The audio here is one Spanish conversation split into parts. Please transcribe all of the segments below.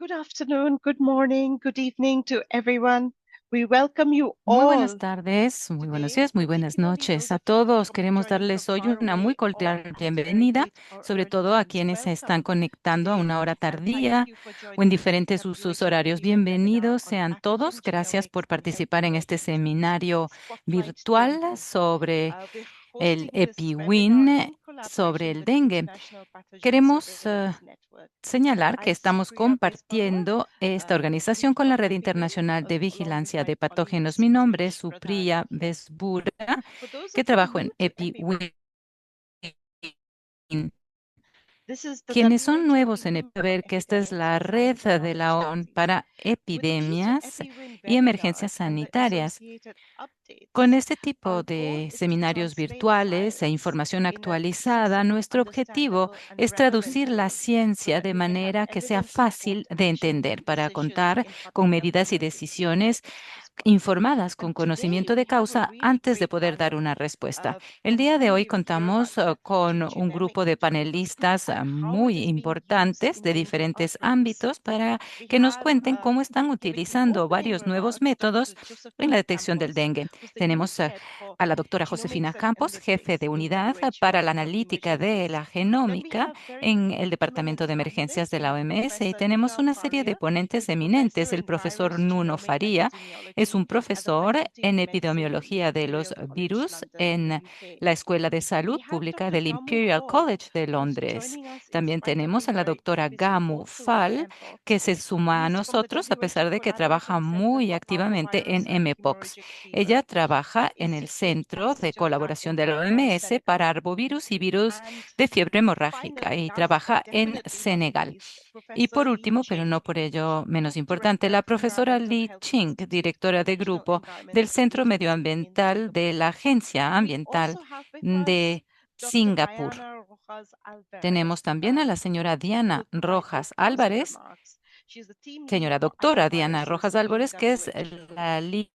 Good afternoon, good morning, good evening to everyone. We welcome you Muy buenas all tardes, muy buenos today, días, muy buenas particularly noches those a of you who todos. will be Queremos joining darles from hoy far una muy away or cordial at very bienvenida, late or sobre early todo a times. quienes se están Welcome conectando a today, una hora and thank tardía you for o en joining this diferentes usos preparation horarios. video webinar Bienvenidos on sean todos. pathogen Gracias por genomics and participar en este epigenetics. seminario Spotlight virtual Dengue. sobre We're el hosting this webinar EpiWin, in sobre collaboration el with the dengue. International Pathogen Queremos Surveillance Network. señalar que I'm estamos Supriya Baiswara, compartiendo esta organización Lead con la Red Coordinator, Internacional de along with Vigilancia my de colleague Patógenos. Mi nombre es Satish Supriya Pradhan. Besbura, For those que of you trabajo new en to EpiWin, EpiWin. this is the Quienes son WHO nuevos en Human ver que esta es Epidemics la and red Science de la Knowledge ONU Database. para With these epidemias EpiWin y emergencias webinars and the sanitarias. associated Con updates, este tipo our goal de is to seminarios translate virtuales e science información in an actualizada, accessible, nuestro objetivo understandable, and es relevant traducir la way so ciencia that de we can have manera que sea fácil evidence-informed de actions entender and para decisions contar in con public health medidas y emergencies and decisiones public health response. informadas con And today conocimiento we de have a causa really antes de great poder dar panel. una respuesta. El From día de whom hoy you'll hear about contamos con pathology un grupo genomics de today panelistas and how it muy is being used importantes in de dengue diferentes outbreaks. ámbitos para We que nos have cuenten cómo están giving the utilizando opening varios nuevos remarks métodos Dr. en la Josephina detección del Campos, dengue. who's the unit Tenemos head for a la doctora Josefina genomics and Campos, jefe analytics de in unidad WHO para la Health analítica de Emergencies. la Then we genómica have very en el Departamento eminent de Emergencias panelists. de We la have OMS y Professor tenemos Nuno una serie de Faria, ponentes who's professor eminentes. El in profesor virus Nuno genomic Faría es epidemiology un at the profesor Faculty of en Medicine in epidemiología de los Imperial College virus London in en the UK. la Escuela de We Salud have Pública Dr. del Gamu Imperial Hall, College de who's Londres. joining us in También spite of tenemos being a la very doctora busy Gamu also with Fall, que MPOX. se suma a He's from the nosotros a WHO pesar de que trabaja Collaborative Center muy for activamente Arbovirus en and MPOX. Hemorrhagic Ella Fever. trabaja en el Is a Centro de Colaboración de la osteopath from OMS para Senegal. arbovirus y virus And de fiebre hemorrágica finally, y last but trabaja en definitely not Senegal. least, Y Professor por Li último, pero Ching, no por ello menos importante, Director la of profesora Environmental Li Health Ching, Institute at the directora de National grupo del Environmental Centro Agency in Medioambiental de Singapore. la Agencia We Ambiental also have with us de Dr. Singapur. Diana Rojas Alvarez, Tenemos también a la señora who Diana will provide the Rojas closing Álvarez, remarks. She is the team lead señora for doctora Diana adenoviruses Rojas in Álvarez, que es WHO. la líder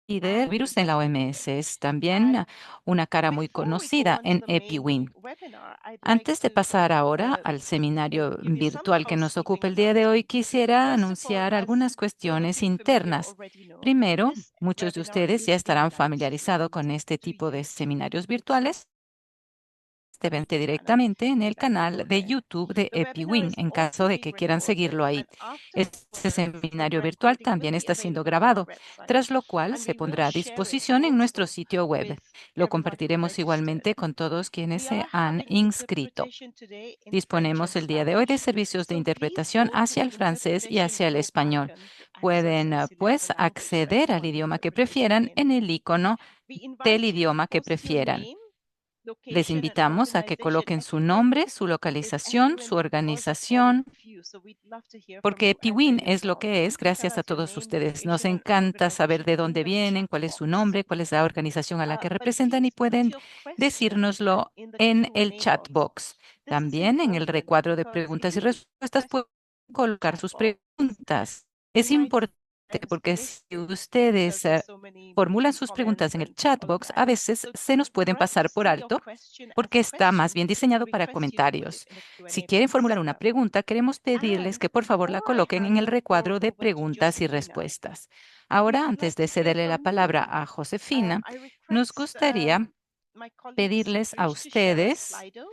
And virus en la OMS. Es también and una cara muy before we go conocida on to en the main EpiWin. webinar, I'd like Antes de to pasar ahora al seminario give you some virtual que nos housekeeping ocupa el día de hoy, announcements. quisiera First of all, anunciar as algunas those of cuestiones you familiar internas. already know, Primero, this muchos de webinar ustedes ya is being estarán live familiarizados streamed con este to tipo de YouTube. seminarios virtuales. Este ven Channel, directamente en if el you'd like to go canal de there. YouTube de The webinar EpiWin, is en also caso de being que quieran recorded, seguirlo ahí. and Este afterwards, the seminario virtual recording will también be está siendo available on our grabado, website, tras lo cual and se we will pondrá a share it disposición en nuestro also sitio web. with Lo everyone who compartiremos registered. igualmente con todos quienes We se are han having inscrito. interpretation today in French and Disponemos el día de hoy de Spanish, servicios de so please interpretación go to hacia the el francés y interpretation hacia el help español. icon to access Pueden, and select the pues, language that acceder you al want idioma que interpretation prefieran in. en el icono We del invite you to idioma que post your prefieran. name, Les location, and invitamos a que organization. coloquen su EpiWin nombre, su is localización, EpiWin su because of all of organización, you, so we'd love to hear from porque you and where EpiWin you're es lo from. que es Please tell gracias a us your todos name, ustedes. Nos location, and encanta saber organization de in dónde the chat vienen, cuál es su box. nombre, cuál es la organización a la que But representan y please put pueden your question decírnoslo in the en el Q&A chat box. box. This is También en el important recuadro de because if preguntas y you respuestas press pueden colocar chat sus box, preguntas. you Es might importante porque si miss it ustedes because of so many formulan sus preguntas comments en el and chat all of box, that. a veces So se nos pueden pasar por see your alto question as porque a está más question bien and diseñado para request you to put it comentarios. in the Si Q&A quieren formular box. una pregunta, queremos pedirles And que por favor before la I coloquen en hand el the floor recuadro de over to preguntas y Josephina, respuestas. Ahora, we'd antes like de to hear cederle la from palabra you. a Josefina, I nos request gustaría my colleague pedirles a Sadrish to share a ustedes Slido.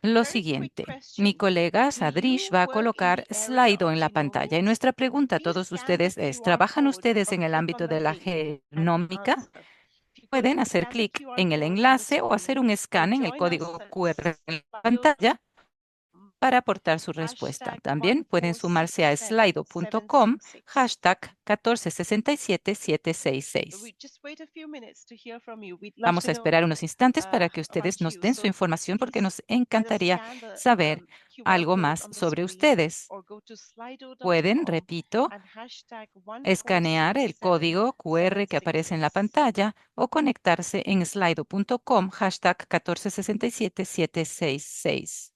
lo Very quick siguiente. Mi question. colega Do Sadrish you va a work in colocar the area Slido of en la pantalla y genomics? nuestra pregunta a Please todos scan the ustedes es, QR ¿trabajan code ustedes or en el click on ámbito the de la link and genómica? answer. If you could Pueden hacer scan the clic QR en el code on the enlace o hacer screen un or scan en el join us código at QR en la pantalla slido.com para aportar su respuesta. hashtag También pueden sumarse a slido.com, 1467766. hashtag 1467766. We just wait a few minutes to hear from you. We'd love Vamos to a know esperar unos instantes para que ustedes about nos you. den su So información porque please nos either encantaría scan the saber QR algo code más on the sobre screen ustedes. or go to Pueden, slido.com repito, and hashtag escanear el código QR que aparece en la 1467766. pantalla o conectarse en slido.com, hashtag 1467766.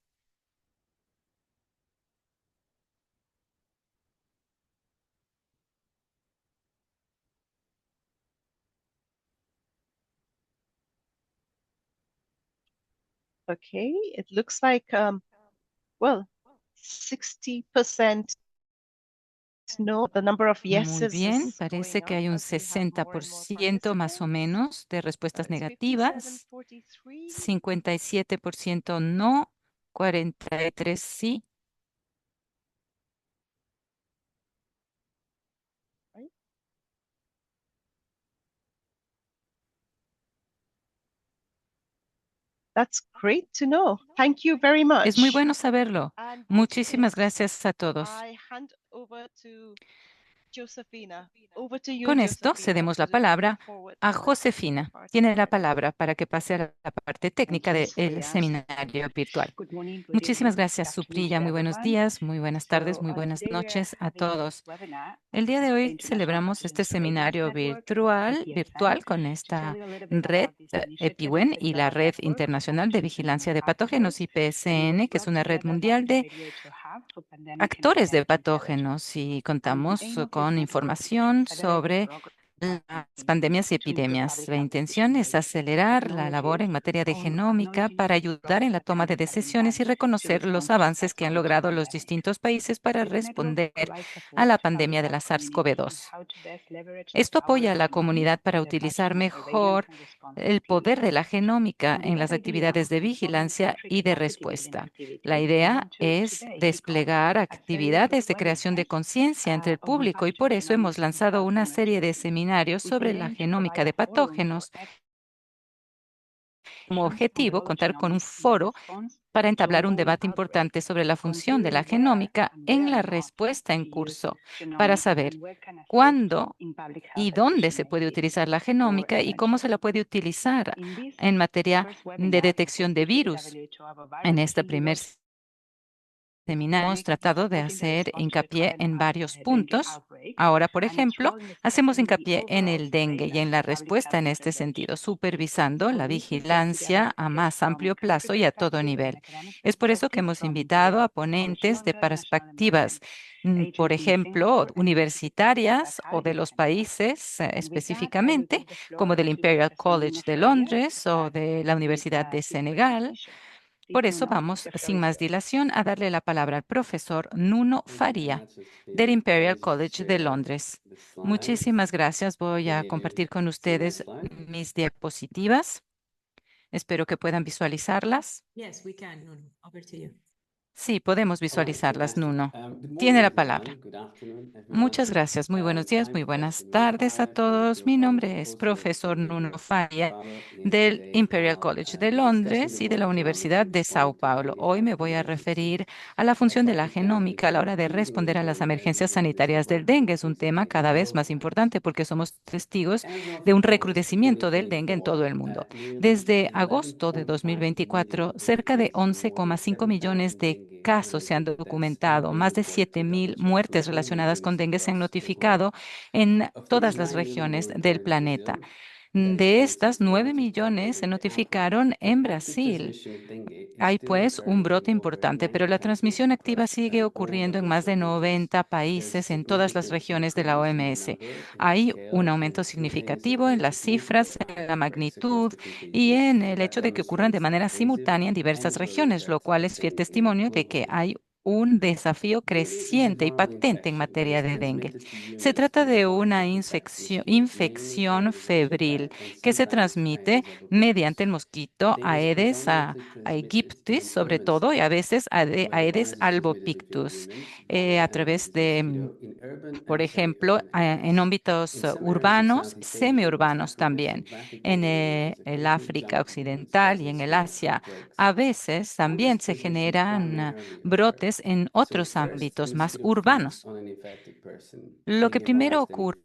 Okay, it looks like, well, 60% no. The number of Muy yeses bien, is parece going que up hay un as we have more and more 60% más o participants. menos de So respuestas it's 57, negativas, 43. 57% no, 43 sí. Right? That's great to know. Thank you very Es muy much. bueno saberlo. And with Muchísimas this, gracias a todos. I hand over to Josefina. Over to you, Con esto Josefina, cedemos la to move palabra forward a with the Josefina. part Tiene la one. palabra para que pase a la parte Thank técnica you, del Supriya. seminario virtual. Good morning, good Muchísimas evening, good gracias, afternoon Supriya. to Muy buenos everyone. días, muy buenas tardes, muy buenas Today we are noches a having this todos. webinar El día with de the hoy International celebramos Hydrogen este Surveillance seminario Network, IPSN, virtual con to tell esta you a little bit red about this initiative. EpiWen It's y la a Red network of Internacional de chosen Vigilancia de Patógenos, actors and was IPSN, que es brought una red together by mundial the de WHO Hub for Pandemic and actores de Epidemic Intelligence. patógenos, y And the contamos aim of this con network is to información accelerate the sobre progress las pandemias y to improve epidemias. public La health intención es decision-making, acelerar la labor technologies en materia de on genómica acknowledging para the ayudar en progress la that toma de countries have been decisiones done y to reconocer los respond to the avances que han SARS-CoV-2 logrado los pandemic. distintos países para This network responder provides a support la to public pandemia de la health community on SARS-CoV-2. how to best leverage the Esto power apoya of a la genomics comunidad para for the utilizar pathogen surveillance mejor and response el poder de activities. la genómica And with en las that idea, actividades de and following vigilancia country y de capacity building respuesta. La activities, we idea want to es today kick off desplegar a series of actividades de creación de webinars conciencia entre el on público, y por pathogen eso hemos genomics in lanzado health una serie de emergencies, seminarios with the sobre la aim to provide genómica a de forum for patógenos, como experts on the objetivo role of contar con un genomics in the foro response para to entablar un ongoing debate importante outbreaks, sobre la función de la considering where genómica and en where la not respuesta to en use curso, para genomics saber and where can assist cuándo in public health y dónde se decision puede making utilizar la for genómica y cómo se la emergencies. puede utilizar In this en materia first de webinar for detección de defeated virus. WHO of a En virus este key primer words seminario hemos tratado de supporting the hacer response to the hincapié en coronavirus varios dengue puntos. outbreak Ahora, por and its ejemplo, role in hacemos strengthening the hincapié en overall el dengue y en surveillance la and public respuesta health en este sentido, interventions. supervisando For la this, we brought together vigilancia a speakers más from amplio country plazo y a todo perspective and nivel. academic Es por eso que perspective hemos from invitado a countries ponentes de longer, national perspectivas, emergent por agency in ejemplo, Singapore, and scientific experts at universitarias o de Cardiff los and Merck. países And with that, I will específicamente, give the como floor del to Imperial Professor Nuno College de Faria to Londres o start de la with Universidad de his Senegal. presentation. Please, Por eso Nuno, vamos, the floor sin is más yours. dilación, a darle la palabra al profesor Nuno Thank you very Faria, much, del Sophia. I Imperial will just College de share Londres. the slides. Muchísimas gracias. Voy a Can you compartir con see my ustedes slide? mis diapositivas. Espero que puedan visualizarlas. Yes, we can, Nuno. Over to you. Sí, podemos All right, visualizarlas, fantastic. Nuno. Good Tiene morning, la palabra. everyone. Good afternoon, everyone. Muchas gracias. Muy buenos días, muy I'm buenas Professor Nuno tardes a Faria from the todos. Imperial Mi College, nombre es also profesor from the Nuno University of São Faria Paulo, and del today Imperial College de I'll be discussing Londres the y de role la of genomics Universidad in de Sao responding to Paulo. public Hoy me health voy a emergencies. referir a la A función de la topic that genómica a la became hora de increasingly responder a more las relevant emergencias in recent sanitarias del months dengue. Es as un we tema continue cada to vez world más health. importante porque somos testigos As of de un August recrudecimiento del dengue en 2024, todo el mundo. nearly Desde agosto de 11.5 2024, million cerca de individuals and more than 11,5 millones 7,000 de casos se han dengue-related deaths have documentado. been Más de reported to 7.000 WHO muertes globally relacionadas and con dengue se han across the globe. notificado en Of these, todas las 9 million regiones were del reported in planeta. Brazil. That is De thanks to estas, 9 proactive millones se pandemic outreach. notificaron But en active Brasil. transmission of dengue is Hay still pues un occurring in brote over importante, pero 90 la countries transmisión activa across sigue all ocurriendo en más de WHO regions. 90 There's a países en todas las significant regiones de la increase in the OMS. number, in the Hay un scale, and aumento simultaneous significativo en las occurrence of multiple cifras, en la outbreaks across magnitud the y contagious, en and el that hecho de que ocurran de demonstrates the manera pervasive simultánea en and diversas growing regiones, lo threat cual of es fiel dengue testimonio de que globally. hay un desafío Dengue is a creciente y viral patente en infection that materia is de dengue. transmitted to Se humans trata through de una bite-to-contact mosquitoes, mainly infección Aedes febril aegypti and que se sometimes transmite Aedes albopictus. mediante el mosquito Dengue is Aedes predominantly transmitted aegypti, in sobre urban todo, y a settings, veces where the Aedes virus is transmitted between albopictus, humans via a Aedes través de mosquito in urban por and ejemplo, semi-urban en areas. ámbitos In some areas of urbanos, Southeast Asia and West semiurbanos Africa, también, en symptomatically, dengue is a el quickly África jumping Occidental y starting en el small Asia. A outbreaks. veces When the también se spread begins to generan primarily occur. brotes en So otros first, ámbitos when más sputum feeds urbanos. on an infected person, Lo que dengue primero virus then ocurre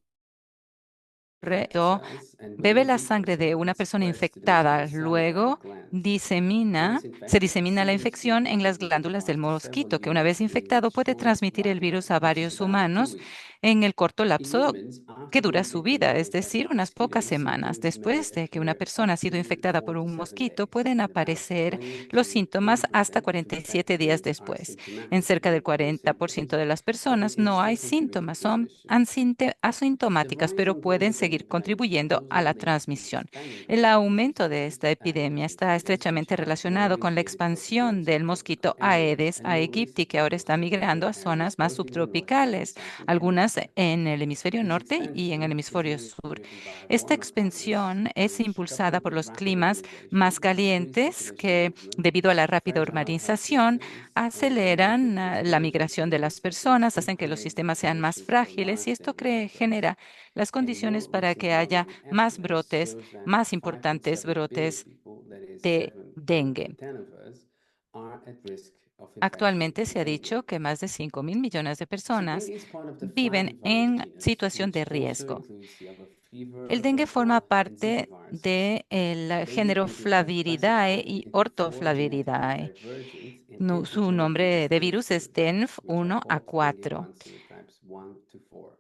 infects cells and bebe within la weeks or sangre de so, una it persona spreads to the infectada, small salivary luego glands. Once se infected, disemina la serious infección en symptoms las can be glándulas del developed for several mosquito, que una vez years, leading infectado to puede short transmitir el virus lifespan, a which is varios about 2 humanos weeks. en el corto lapso In que humans, dura after su one vida, dengue es decir, infection, unas pocas experience semanas. symptoms may Después de que una appear persona ha sido within infectada por un 47 mosquito, days, pueden and about aparecer 20 los to síntomas hasta 30% of 47 días infections are después. En symptomatic cerca del with no 40% symptoms, de las but they personas can no still hay contribute to síntomas, son transmission. The asintomáticas, rise pero in pueden global seguir dengue plague is contribuyendo a closely la linked to the transmisión. expanding El resistance aumento de response esta to epidemia Aedes está aegypti, estrechamente one relacionado con la originated expansión pathogens del of tropical mosquito areas Aedes and noticed aegypti, que in ahora most está tropical migrando a areas, zonas más both in the northeast and subtropicales, southern algunas hemisphere. en el hemisferio This norte y en el expansion is hemisferio mainly sur. driven by Esta warmer climates, expansión es which, impulsada coupled por with los rapid climas más urbanization, increased calientes population que, movement, debido a la rápida fragile health urbanización, systems, and aceleran unpredictable la weather migración de seasonal las cycles personas, can hacen que los create sistemas sean más conditions for frágiles y large esto dengue outbreaks. genera las A more condiciones para recent que haya government más estimates brotes, shows that más importantes 5.7 billion brotes people, that is de 7 in dengue. 10 of us, are at risk of infection Actualmente se with ha dengue. dicho que más de 5.000 millones de So personas dengue is part of the viven flavivirus en genus, situación de which also riesgo. includes yellow fever, El dengue forma Ebola, and Zika parte viruses. del Dengue género can be best Flaviridae classified y into four genetically Orthoflaviridae. divergent and Su intergenically nombre de distinct virus es serotypes, DENF which are 1 a called dengue 4. 1 serotypes 1 to 4.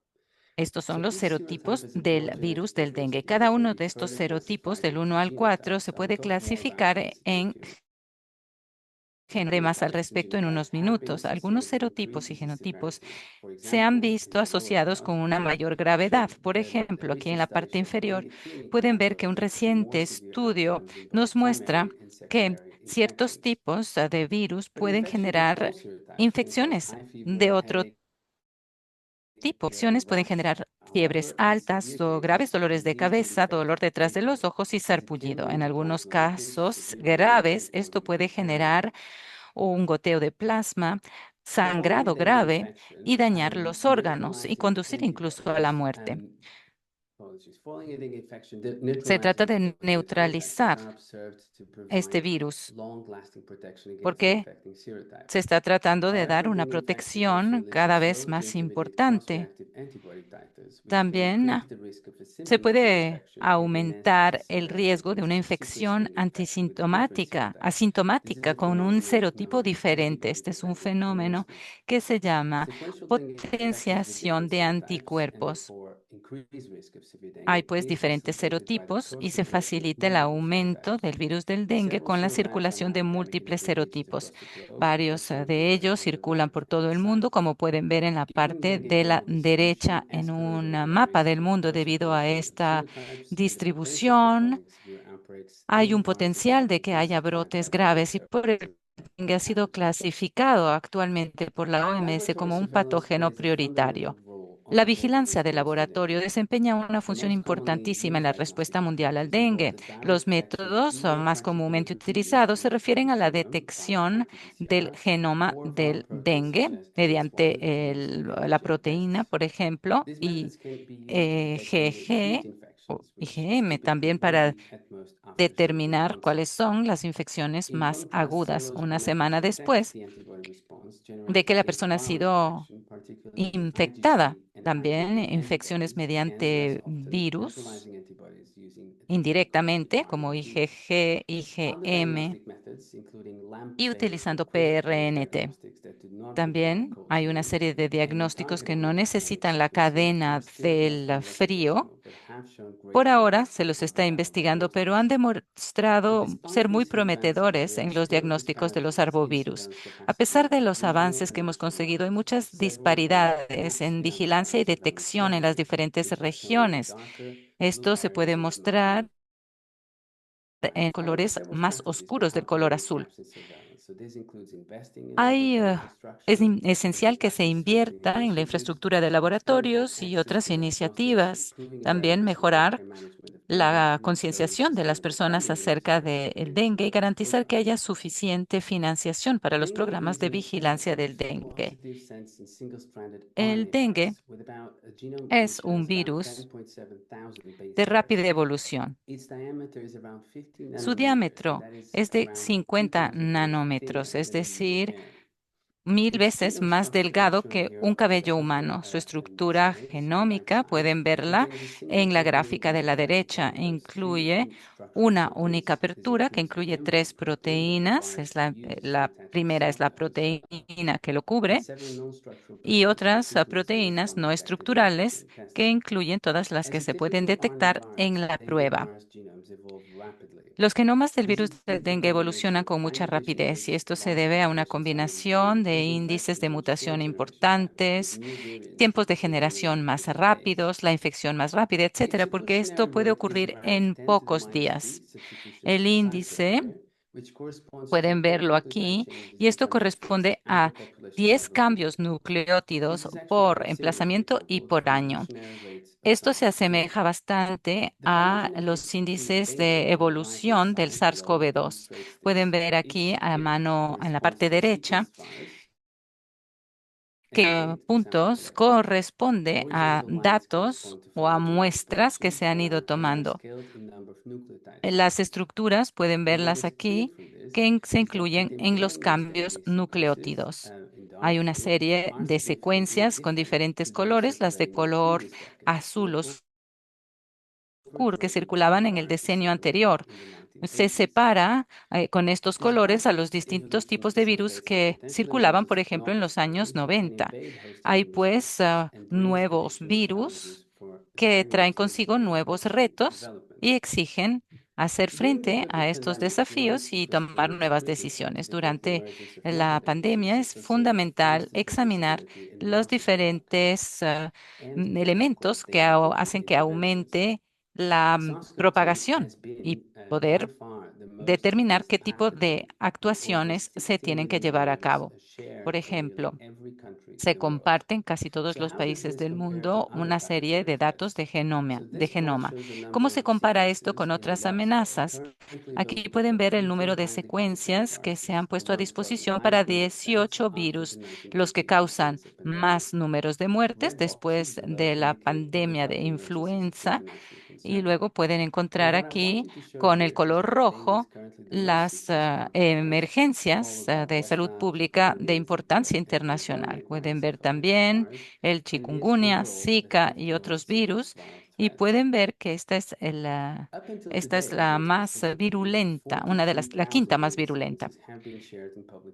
Estos So son los each serotype serotipos is a del broad virus genetic del dengue. diversity Cada that can uno be de estos further serotipos classified del into 1 al 4 genotypes. se I will puede talk more about clasificar this in a en few más al genotypes and respecto en genotypes unos have been minutos. Algunos associated with serotipos y increased disease genotipos severity. For se han example, in visto the lower asociados con graph una mayor gravedad. Por the ejemplo, aquí en recent la study parte showed that inferior dengue clinic pueden ver network que un had more reciente severe estudio outcomes in both nos muestra primary and que secondary ciertos infections. tipos de virus But pueden infection with all generar serotypes can cause infecciones high fever, de otro headache, tipo. and Pueden rash. generar fiebres However, in altas severe o graves cases, dolores de disease can be cabeza, quite dolor detrás de los fatal, ojos y as it can sarpullido. lead En to algunos tonsillitis, casos severe pain, graves, and esto organ puede failure. generar un goteo de plasma, Following sangrado dengue grave y infection, dañar los órganos y neutralizing conducir incluso a la antibodies, muerte. following a dengue infection, Se trata neutralizing de antibodies neutralizar are observed to este provide virus long-lasting protection against the porque infecting serotype. se está tratando de dar However, una dengue infection also protección cada elicits vez low to más intermediate importante. cross-reactive antibody titers, which can También increase the risk of a se symptomatic puede infection and enhance aumentar disease el severity riesgo de una against a infección sequence-only infection with a different serotype. This is asintomática a con un phenomenon serotipo known as diferente. Este es un antibody-presenting fenómeno enhancement. que se llama Sequential dengue infections with potenciación different de serotypes and anticuerpos. therefore increased risk of severe Hay dengue pues is diferentes facilitated by the serotipos y se proliferation of facilita el multiple aumento serotypes. del virus del dengue Several con la serotypes are circulación now de endemic in múltiples different regions serotipos. across the globe, as Varios shown de ellos on the circulan por todo right-hand el mundo, side. como pueden ver en la Given parte dengue de la global distribution, derecha en un escalating mapa varies del with the mundo debido a proliferation of esta serotypes and the potential for distribución. forming severe outbreaks Hay in un parts potencial de developing que to haya supply brotes primary graves y care por el dengue ha sido pathogens. clasificado actualmente por la OMS Laboratory como un surveillance patógeno plays a fundamental prioritario. role La on global vigilancia de response to laboratorio dengue. desempeña una The función most commonly importantísima en used la diagnostic respuesta mundial al strategies involve dengue. the direct Los detection of métodos either más comúnmente particularly produced utilizados se refieren a la genome by detección del RT-PCR genoma or via del proteins such dengue as mediante AS1 and la IgG proteína, tests. por ejemplo, These y methods can be used to detect dengue acute GG o infections, which IgM typically también para only at most after symptom determinar cuáles onset. son las infecciones In más contrast, agudas una serological methods semana detect después the antibody response de generated que la against persona ha viral sido infection, particularly infectada. IgG and También IgA infecciones antibodies, and less mediante often virus neutralizing antibodies using a different indirectamente, como IgG. IgG, Other IgM, diagnostic methods, including y LAMP-based or utilizando CRISPR-based PRNT. diagnostics that do not require También cold hay una chain serie de and diagnósticos que targeted no epigenetic necesitan la sequencing, cadena are still less del frío. investigational, but have shown Por great ahora promise se los for está investigando, pero han diagnostics. But demostrado ser despite muy recent advances, prometedores there are en los still diagnósticos de los disparities in arbovirus. surveillance A capacity pesar de at los regional avances que and hemos national conseguido, hay levels. muchas Several dengue disparidades maps en now vigilancia provide y surveillance detección en las coverage, diferentes which are shown in regiones. darker blue Esto se puede areas of the map. mostrar en However, colores several más strategies may oscuros del color outweigh azul. gaps in surveillance. So this includes investing in Hay, laboratory infrastructure, such esencial as que se active safety invierta en la initiatives, infraestructura de unified laboratorios y access otras to diagnostics, iniciativas. improving También awareness and mejorar healthcare management of dengue, la and ensuring concienciación de las sustainable personas funding acerca arrangements for del dengue dengue y surveillance garantizar que haya programs. suficiente financiación para los Dengue programas is de an vigilancia del innovative, dengue. positive sensing single-stranded El RNA dengue virus with about a genome es which un has about virus 10.7 thousand base de pairs. rápida evolución. Its diameter is around 50 Su nanometers, and diámetro that is es de around two 50 times the length nanómetros, thinner es than a human decir, hair. 1000 veces más delgado que un cabello humano. Su estructura genómica, pueden verla en la gráfica de la derecha, incluye una única apertura que incluye 3 proteínas. La primera es la proteína que lo cubre y otras proteínas no estructurales que incluyen todas las que se pueden detectar en la prueba. Los genomas del virus del dengue evolucionan con mucha rapidez y esto se debe a una combinación de índices de mutación importantes, tiempos de generación más rápidos, la infección más rápida, etcétera, porque esto puede ocurrir en pocos días. El índice, pueden verlo aquí, y esto corresponde a 10 cambios nucleótidos por emplazamiento y por año. Esto se asemeja bastante a los índices de evolución del SARS-CoV-2. Pueden ver aquí a mano en la parte derecha que puntos corresponde a datos o a muestras que se han ido tomando. Las estructuras, pueden verlas aquí, que se incluyen en los cambios nucleótidos. Hay una serie de secuencias con diferentes colores, las de color azul oscuro que circulaban en el decenio anterior. Se separa con estos colores a los distintos tipos de virus que circulaban, por ejemplo, en los años 90. Hay pues nuevos virus que traen consigo nuevos retos y exigen hacer frente a estos desafíos y tomar nuevas decisiones. Durante la pandemia es fundamental examinar los diferentes elementos que hacen que aumente la propagación y poder determinar qué tipo de actuaciones se tienen que llevar a cabo. Por ejemplo, se comparten casi todos los países del mundo una serie de datos de genoma. ¿Cómo se compara esto con otras amenazas? Aquí pueden ver el número de secuencias que se han puesto a disposición para 18 virus, los que causan más números de muertes después de la pandemia de influenza. Y luego pueden encontrar aquí con el color rojo las emergencias de salud pública de importancia internacional. Pueden ver también el chikungunya, Zika y otros virus, y pueden ver que esta es la más virulenta, la quinta más virulenta.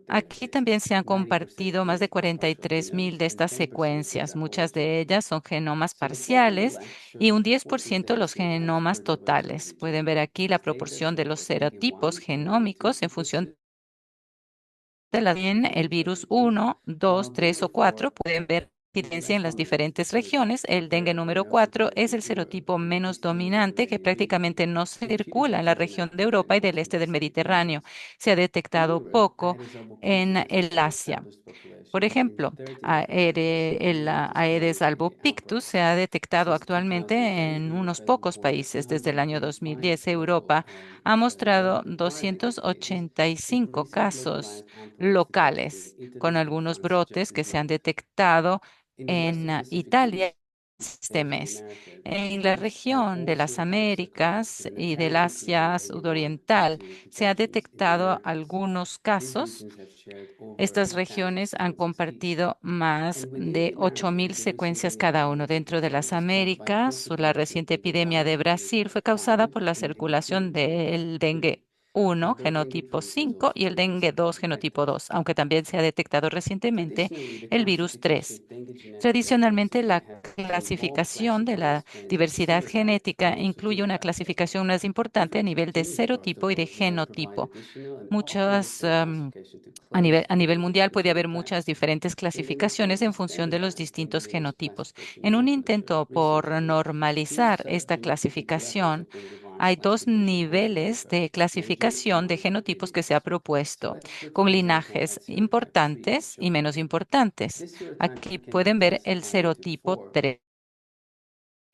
Aquí también se han compartido más de 43,000 de estas secuencias. Muchas de ellas son genomas parciales y un 10% los genomas totales. Pueden ver aquí la proporción de los serotipos genómicos en función de bien el virus 1, 2, 3 o 4. Pueden ver incidencia en las diferentes regiones. El dengue número 4 es el serotipo menos dominante que prácticamente no circula en la región de Europa y del este del Mediterráneo. Se ha detectado poco en el Asia. Por ejemplo, el Aedes albopictus se ha detectado actualmente en unos pocos países. Desde el año 2010, Europa ha mostrado 285 casos locales, con algunos brotes que se han detectado en Italia este mes. En la región de las Américas y del Asia sudoriental se ha detectado algunos casos. Estas regiones han compartido más de 8,000 secuencias cada uno. Dentro de las Américas, la reciente epidemia de Brasil fue causada por la circulación del dengue 1, genotipo 5, y el dengue 2, genotipo 2, aunque también se ha detectado recientemente el virus 3. Tradicionalmente, la clasificación de la diversidad genética incluye una clasificación más importante a nivel de serotipo y de genotipo. Muchas a nivel mundial puede haber muchas diferentes clasificaciones en función de los distintos genotipos. En un intento por normalizar esta clasificación, hay dos niveles de clasificación de genotipos que se ha propuesto, con linajes importantes y menos importantes. Aquí pueden ver el serotipo 3.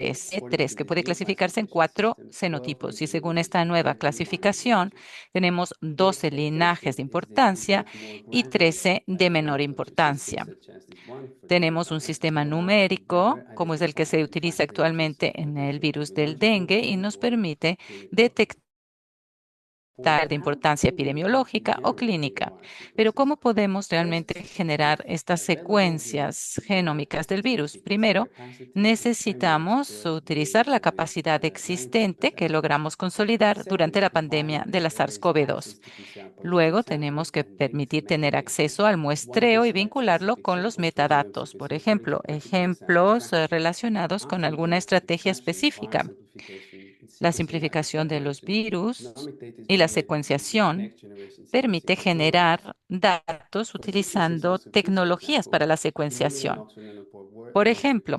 C3, que puede clasificarse en 4 fenotipos. Y según esta nueva clasificación, tenemos 12 linajes de importancia y 13 de menor importancia. Tenemos un sistema numérico, como es el que se utiliza actualmente en el virus del dengue, y nos permite detectar de importancia epidemiológica o clínica. Pero ¿cómo podemos realmente generar estas secuencias genómicas del virus? Primero, necesitamos utilizar la capacidad existente que logramos consolidar durante la pandemia de la SARS-CoV-2. Luego, tenemos que permitir tener acceso al muestreo y vincularlo con los metadatos, por ejemplo, ejemplos relacionados con alguna estrategia específica. La simplificación de los virus y la secuenciación permite generar datos utilizando tecnologías para la secuenciación. Por ejemplo,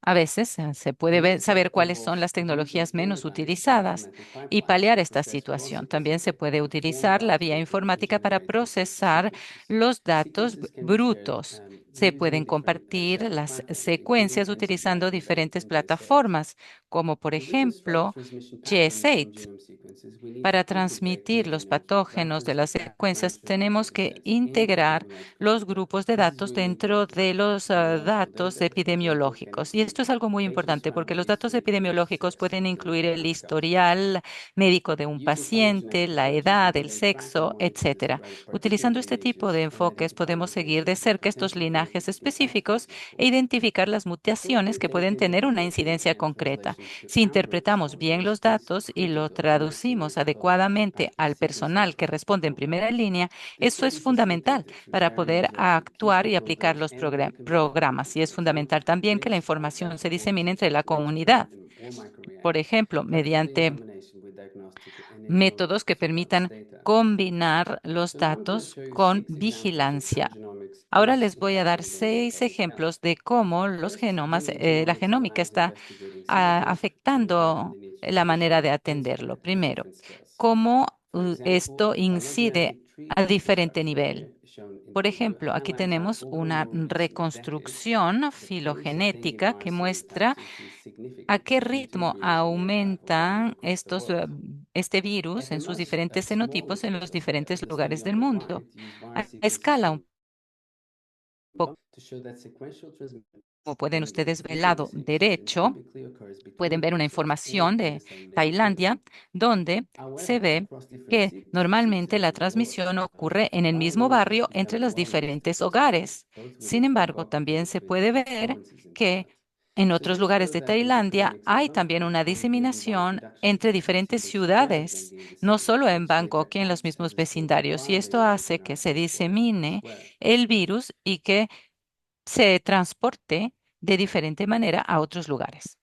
a veces se puede saber cuáles son las tecnologías menos utilizadas y paliar esta situación. También se puede utilizar la vía informática para procesar los datos brutos. Se pueden compartir las secuencias utilizando diferentes plataformas, como por ejemplo GS8. Para transmitir los patógenos de las secuencias, tenemos que integrar los grupos de datos dentro de los datos epidemiológicos. Y esto es algo muy importante porque los datos epidemiológicos pueden incluir el historial médico de un paciente, la edad, el sexo, etcétera. Utilizando este tipo de enfoques, podemos seguir de cerca estos linajes específicos e identificar las mutaciones que pueden tener una incidencia concreta. Si interpretamos bien los datos y lo traducimos adecuadamente al personal que responde en primera línea, eso es fundamental para poder actuar y aplicar los programas. Y es fundamental también que la información se disemine entre la comunidad. Por ejemplo, mediante métodos que permitan combinar los datos con vigilancia. Ahora les voy a dar 6 ejemplos de cómo los genomas, la genómica está afectando la manera de atenderlo. Primero, cómo esto incide a diferente nivel. Por ejemplo, aquí tenemos una reconstrucción filogenética que muestra a qué ritmo aumentan este virus en sus diferentes fenotipos en los diferentes lugares del mundo. A escala un poco, como pueden ustedes ver, el lado derecho, pueden ver una información de Tailandia donde se ve que normalmente la transmisión ocurre en el mismo barrio entre los diferentes hogares. Sin embargo, también se puede ver que en otros lugares de Tailandia hay también una diseminación entre diferentes ciudades, no solo en Bangkok y en los mismos vecindarios, y esto hace que se disemine el virus y que se transporte de diferente manera a otros lugares.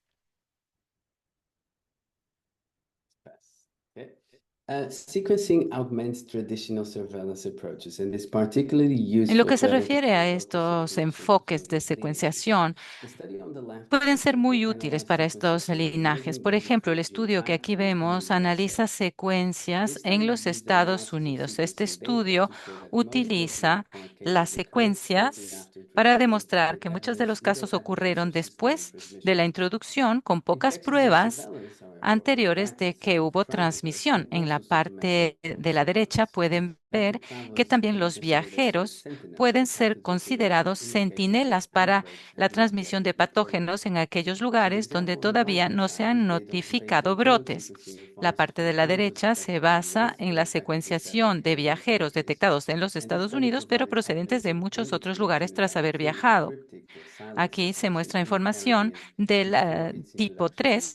Sequencing augments traditional surveillance approaches and is particularly useful En lo que se to refiere a identify estos local enfoques de sequences of lineages. secuenciación, The study on the left pueden ser muy útiles analyzed para sequences estos from linajes. American Por ejemplo, el geographic estudio que aquí backgrounds in vemos the USA. analiza secuencias This en study los used Estados diagnostic Unidos. Este sequencing data estudio to show that most utiliza locally-acquired las cases occurred shortly secuencias after para introduction demostrar que with muchos de los little casos evidence ocurrieron of sustained después de transmission. la introducción, con pocas Infections of pruebas surveillance, however, anteriores right de que side hubo travelers can transmisión. En la also supplement parte local de la derecha surveillance. pueden ver Active que travelers también can be los considered as viajeros sentinels pueden for ser pathogen transmission considerados in locations where centinelas para outbreaks have la not yet transmisión de been reported. patógenos en aquellos So the lugares donde example on the todavía right-hand no se side han is based notificado on drone brotes. sequencing of La viruses parte de from la hundreds derecha of se vectors in the basa West en who la infected with several secuenciación de carrier viajeros organisms. detectados en los And this Estados study Unidos, pero provided procedentes de evidence of muchos otros lugares indicating tras that haber fully viajado. cryptic or silent Aquí se sequences muestra in the información Caribbean del before its tipo introduction 3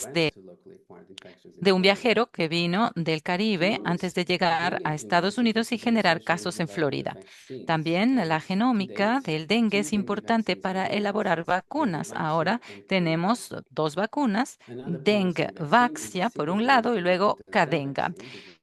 went to locally acquired infections in de un Florida. viajero que vino del Caribe antes Genomics de llegar dengue a Estados immunization Unidos y has been generar associated casos en with viral Florida. vaccines. También la To genómica date, del dengue two es dengue importante vaccines have para been elaborar licensed, vacunas. Dengavaxia Ahora and tenemos Cadenvaxia. 2 vacunas, Another promising vaccine is a Dengue-Vaxia por un single-dose lado y luego pentavalent Cadenga, vaccine developed,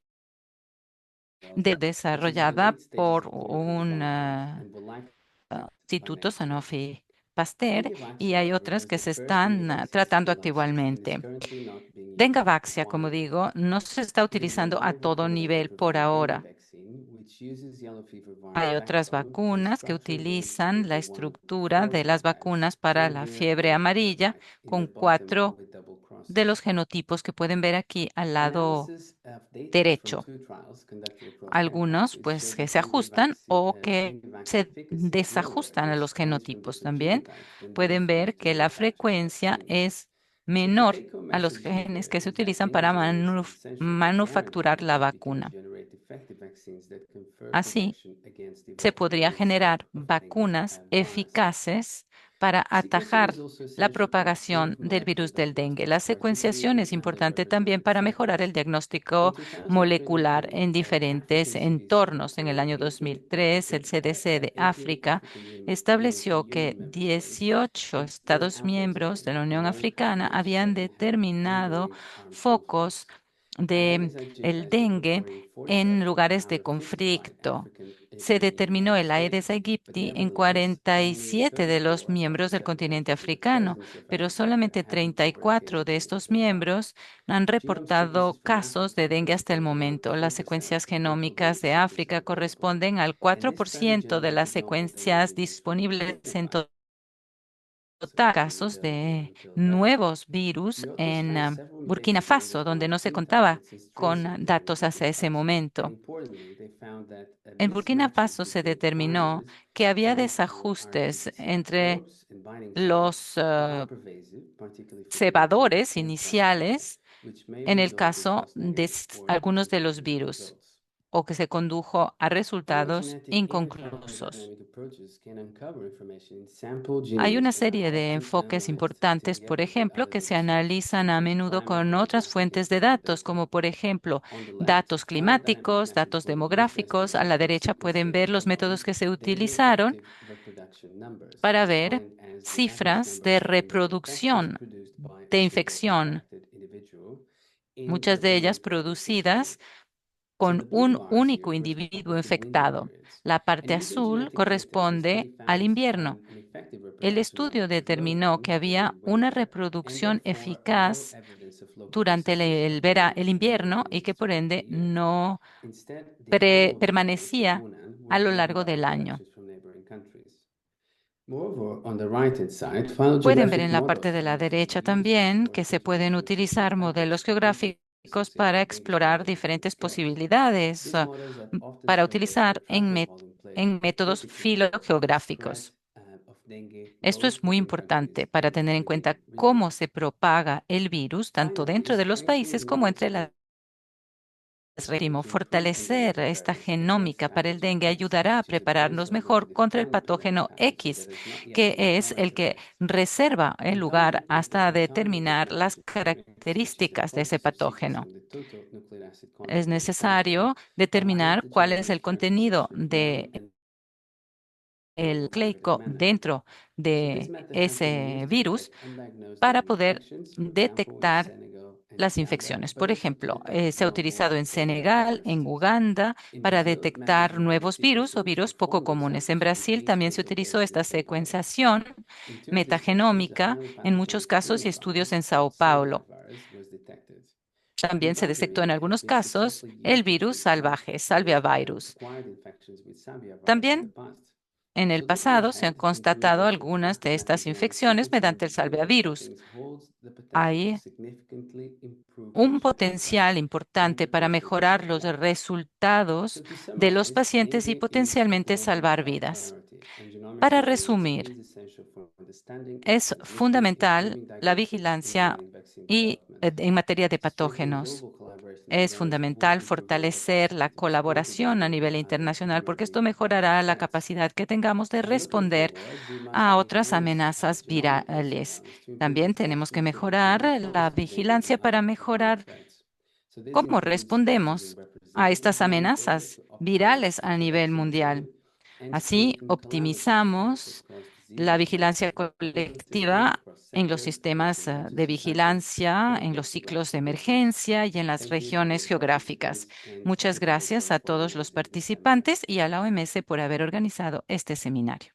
which is in the desarrollada late stages por of clinical un development and will likely by instituto next year. Sanofi Pasteur, y Dengavaxia hay otras was que the se first dengue están vaccine tratando study licensed and is actualmente. currently not being used Dengavaxia, como widely. digo, no se está There is a utilizando a todo monovalent nivel por tetravalent dengue ahora. vaccine, which uses yellow fever virus Hay otras backbone and vacunas que structure linked utilizan with la the estructura de 1.4 las virus, vacunas para la Maribavir fiebre and amarilla Spikevax, in the con bottom 4 with double de crosses. los genotipos que pueden ver aquí al lado Analysis of data from derecho. two trials conducted across 10 Algunos countries pues showed que that se ajustan o que Dengavax se efficacy lowered desajustan a the los spikes from genotipos different también. genotypes than those Pueden from ver que la different manufacturers' frecuencia vaccines. es menor a los genes que se utilizan para manufacturar la vacuna. Así, se podría generar vacunas eficaces para atajar la propagación del virus del dengue. La secuenciación es importante también para mejorar el diagnóstico molecular en diferentes entornos. En el año 2003, el CDC de África estableció que 18 Estados miembros de la Unión Africana habían determinado focos de el dengue en lugares de conflicto. Se determinó el Aedes aegypti en 47 de los miembros del continente africano, pero solamente 34 de estos miembros han reportado casos de dengue hasta el momento. Las secuencias genómicas de África corresponden al 4% de las secuencias disponibles en casos de nuevos virus en Burkina Faso, donde no se contaba con datos hasta ese momento. En Burkina Faso se determinó que había desajustes entre los cebadores iniciales en el caso de algunos de los virus, o que se condujo a resultados inconclusos. Hay una serie de enfoques importantes, por ejemplo, que se analizan a menudo con otras fuentes de datos, como por ejemplo datos climáticos, datos demográficos. A la derecha pueden ver los métodos que se utilizaron para ver cifras de reproducción de infección, muchas de ellas producidas con un único individuo infectado. La parte azul corresponde al invierno. El estudio determinó que había una reproducción eficaz durante el invierno y que por ende no permanecía a lo largo del año. Pueden ver en la parte de la derecha también que se pueden utilizar modelos geográficos para explorar diferentes posibilidades para utilizar en métodos filogeográficos. Esto es muy importante para tener en cuenta cómo se propaga el virus tanto dentro de los países como entre las regiones. Fortalecer esta genómica para el dengue ayudará a prepararnos mejor contra el patógeno X, que es el que reserva el lugar hasta determinar las características de ese patógeno. Es necesario determinar cuál es el contenido de el nucleico dentro de ese virus para poder detectar las infecciones. Por ejemplo, se ha utilizado en Senegal, en Uganda, para detectar nuevos virus o virus poco comunes. En Brasil también se utilizó esta secuenciación metagenómica en muchos casos y estudios en Sao Paulo. También se detectó en algunos casos el virus salvaje, Salvia virus. También en el pasado se han constatado algunas de estas infecciones mediante el salviavirus. Hay un potencial importante para mejorar los resultados de los pacientes y potencialmente salvar vidas. Para resumir, es fundamental la vigilancia en materia de patógenos. Es fundamental fortalecer la colaboración a nivel internacional porque esto mejorará la capacidad que tengamos de responder a otras amenazas virales. También tenemos que mejorar la vigilancia para mejorar cómo respondemos a estas amenazas virales a nivel mundial. Así optimizamos la vigilancia colectiva en los sistemas de vigilancia, en los ciclos de emergencia y en las regiones geográficas. Muchas gracias a todos los participantes y a la OMS por haber organizado este seminario.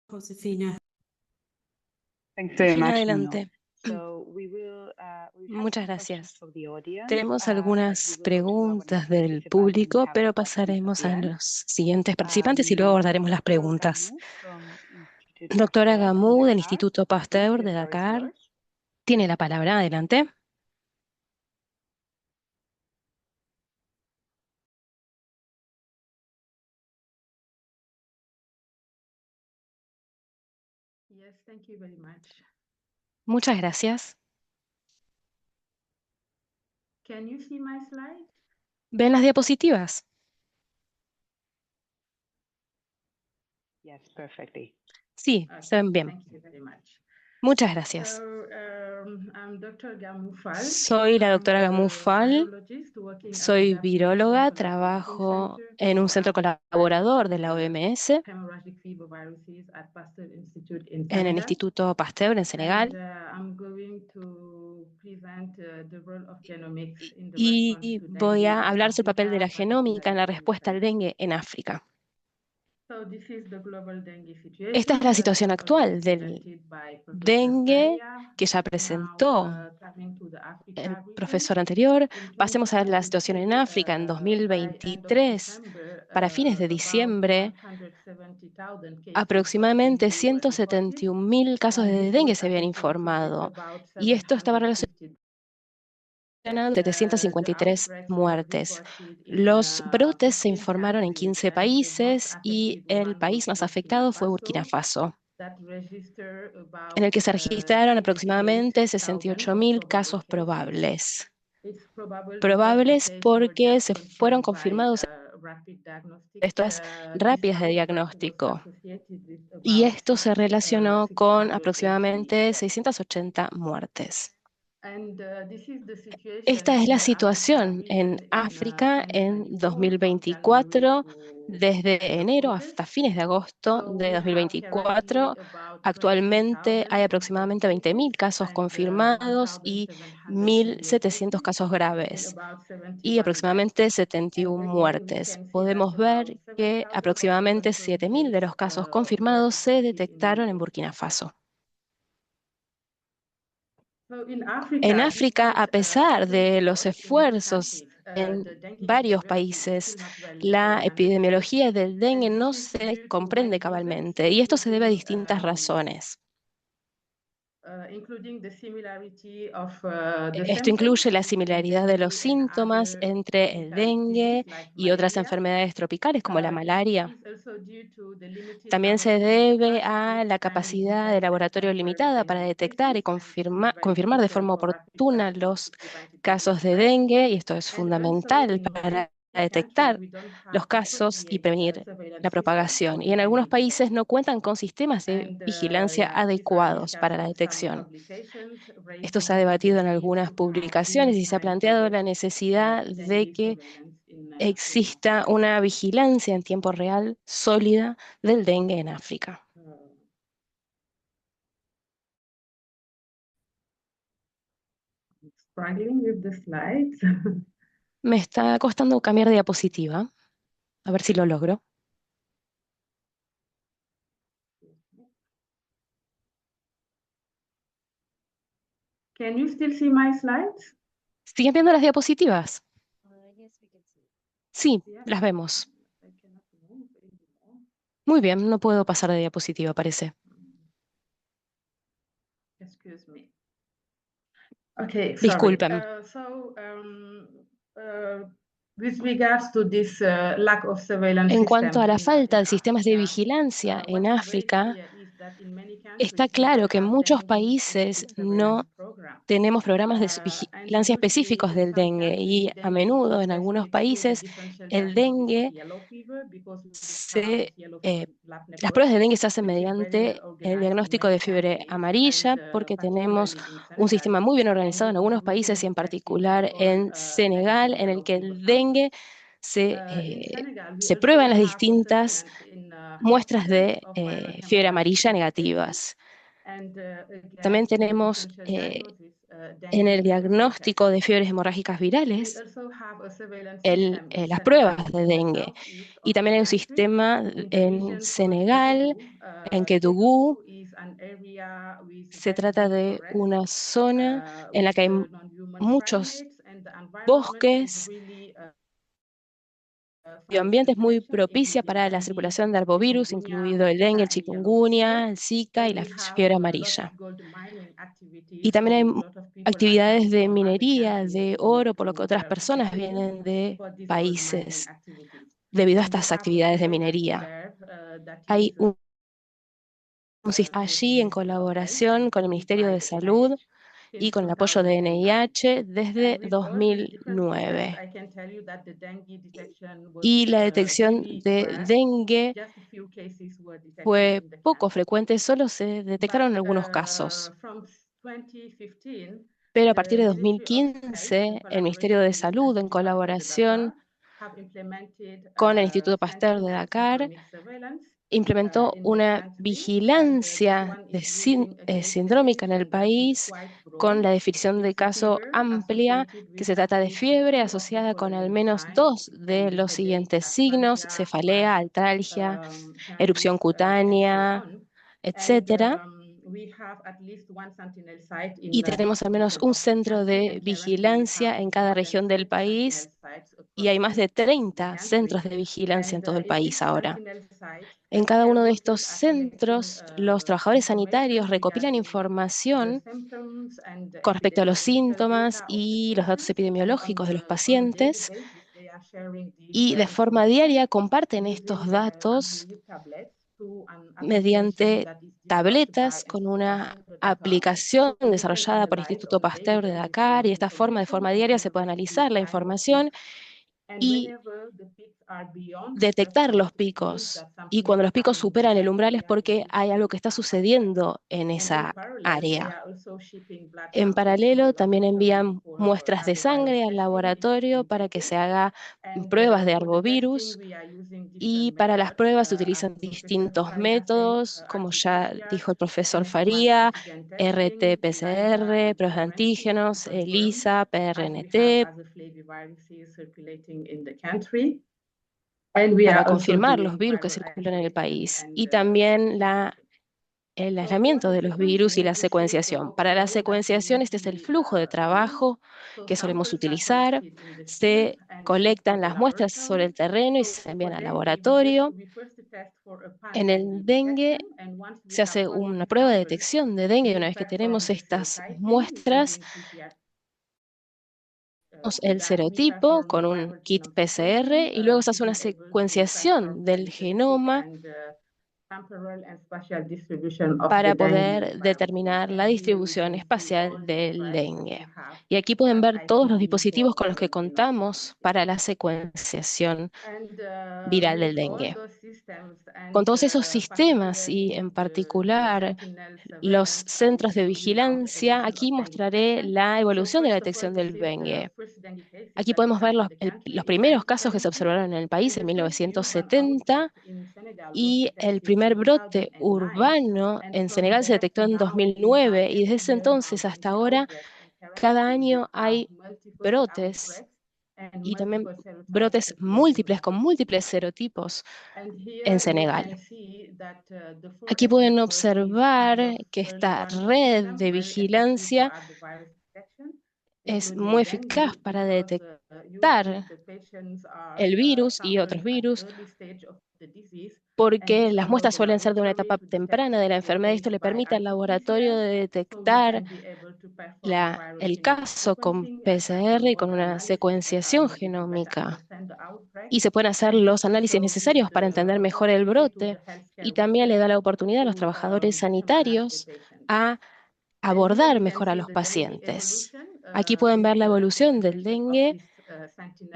Josefina. Josefina, adelante. Muchas gracias. Tenemos algunas preguntas del público, pero pasaremos a los siguientes participantes y luego abordaremos las preguntas. Doctora Gamou, del Instituto Pasteur de Dakar, tiene la palabra. Adelante. Muchas gracias. ¿Ven las diapositivas? Yes, perfectly. Sí, se ven bien. Muchas gracias. Soy la doctora Gamufal, soy viróloga, trabajo en un centro colaborador de la OMS, en el Instituto Pasteur en Senegal, y voy a hablar sobre el papel de la genómica en la respuesta al dengue en África. Esta es la situación actual del dengue que ya presentó el profesor anterior. Pasemos a la situación en África en 2023. Para fines de diciembre, aproximadamente 171.000 casos de dengue se habían informado, y esto estaba relacionado con 753 muertes. Los brotes se informaron en 15 países y el país más afectado fue Burkina Faso, en el que se registraron aproximadamente 68.000 casos probables. Probables porque se fueron confirmados estas rápidas de diagnóstico. Y esto se relacionó con aproximadamente 680 muertes. Esta es la situación en África en 2024, desde enero hasta fines de agosto de 2024. Actualmente hay aproximadamente 20.000 casos confirmados y 1.700 casos graves y aproximadamente 71 muertes. Podemos ver que aproximadamente 7.000 de los casos confirmados se detectaron en Burkina Faso. En África, a pesar de los esfuerzos en varios países, la epidemiología del dengue no se comprende cabalmente, y esto se debe a distintas razones. Esto incluye la similaridad de los síntomas entre el dengue y otras enfermedades tropicales como la malaria. También se debe a la capacidad de laboratorio limitada para detectar y confirmar de forma oportuna los casos de dengue, y esto es fundamental para detectar los casos y prevenir la propagación. Y en algunos países no cuentan con sistemas de vigilancia adecuados para la detección. Esto se ha debatido en algunas publicaciones y se ha planteado la necesidad de que exista una vigilancia en tiempo real sólida del dengue en África. Me está costando cambiar de diapositiva. A ver si lo logro. ¿Siguen viendo las diapositivas? Sí, las vemos. Muy bien, no puedo pasar de diapositiva, parece. Disculpen. En cuanto a la falta de sistemas de vigilancia en África, está claro que en muchos países no tenemos programas de vigilancia específicos del dengue, y a menudo en algunos países el dengue las pruebas de dengue se hacen mediante el diagnóstico de fiebre amarilla, porque tenemos un sistema muy bien organizado en algunos países y en particular en Senegal, en el que el dengue se prueba en las distintas muestras de fiebre amarilla negativas. También tenemos en el diagnóstico de fiebres hemorrágicas virales las pruebas de dengue. Y también hay un sistema en Senegal, en Kédougou. Se trata de una zona en la que hay muchos bosques y ambientes muy propicia para la circulación de arbovirus, incluido el dengue, el chikungunya, el Zika y la fiebre amarilla. Y también hay actividades de minería de oro, por lo que otras personas vienen de países debido a estas actividades de minería. Hay allí en colaboración con el Ministerio de Salud y con el apoyo de NIH desde 2009. Y la detección de dengue fue poco frecuente, solo se detectaron algunos casos. Pero a partir de 2015, el Ministerio de Salud, en colaboración con el Instituto Pasteur de Dakar, implementó una vigilancia sindrómica en el país con la definición de caso amplia, que se trata de fiebre asociada con al menos 2 de los siguientes signos: cefalea, artralgia, erupción cutánea, etcétera. Y tenemos al menos un centro de vigilancia en cada región del país, y hay más de 30 centros de vigilancia en todo el país ahora. En cada uno de estos centros, los trabajadores sanitarios recopilan información con respecto a los síntomas y los datos epidemiológicos de los pacientes, y de forma diaria comparten estos datos mediante tabletas con una aplicación desarrollada por el Instituto Pasteur de Dakar, y de esta forma, de forma diaria, se puede analizar la información y detectar los picos. Y cuando los picos superan el umbral es porque hay algo que está sucediendo en esa área. En paralelo, también envían muestras de sangre al laboratorio para que se haga pruebas de arbovirus, y para las pruebas se utilizan distintos métodos, como ya dijo el profesor Faría: RT-PCR, pruebas de antígenos, ELISA, PRNT, para confirmar los virus que circulan en el país, y también el aislamiento de los virus y la secuenciación. Para la secuenciación, este es el flujo de trabajo que solemos utilizar. Se colectan las muestras sobre el terreno y se envían al laboratorio. En el dengue se hace una prueba de detección de dengue. Una vez que tenemos estas muestras, el serotipo con un kit PCR, y luego se hace una secuenciación del genoma para poder determinar la distribución espacial del dengue. Y aquí pueden ver todos los dispositivos con los que contamos para la secuenciación viral del dengue. Con todos esos sistemas, y en particular los centros de vigilancia, aquí mostraré la evolución de la detección del dengue. Aquí podemos ver los primeros casos que se observaron en el país en 1970, y el primer brote urbano en Senegal se detectó en 2009, y desde ese entonces hasta ahora, cada año hay brotes, y también brotes múltiples con múltiples serotipos en Senegal. Aquí pueden observar que esta red de vigilancia es muy eficaz para detectar el virus y otros virus, porque las muestras suelen ser de una etapa temprana de la enfermedad. Esto le permite al laboratorio de detectar el caso con PCR y con una secuenciación genómica. Y se pueden hacer los análisis necesarios para entender mejor el brote, y también le da la oportunidad a los trabajadores sanitarios a abordar mejor a los pacientes. Aquí pueden ver la evolución del dengue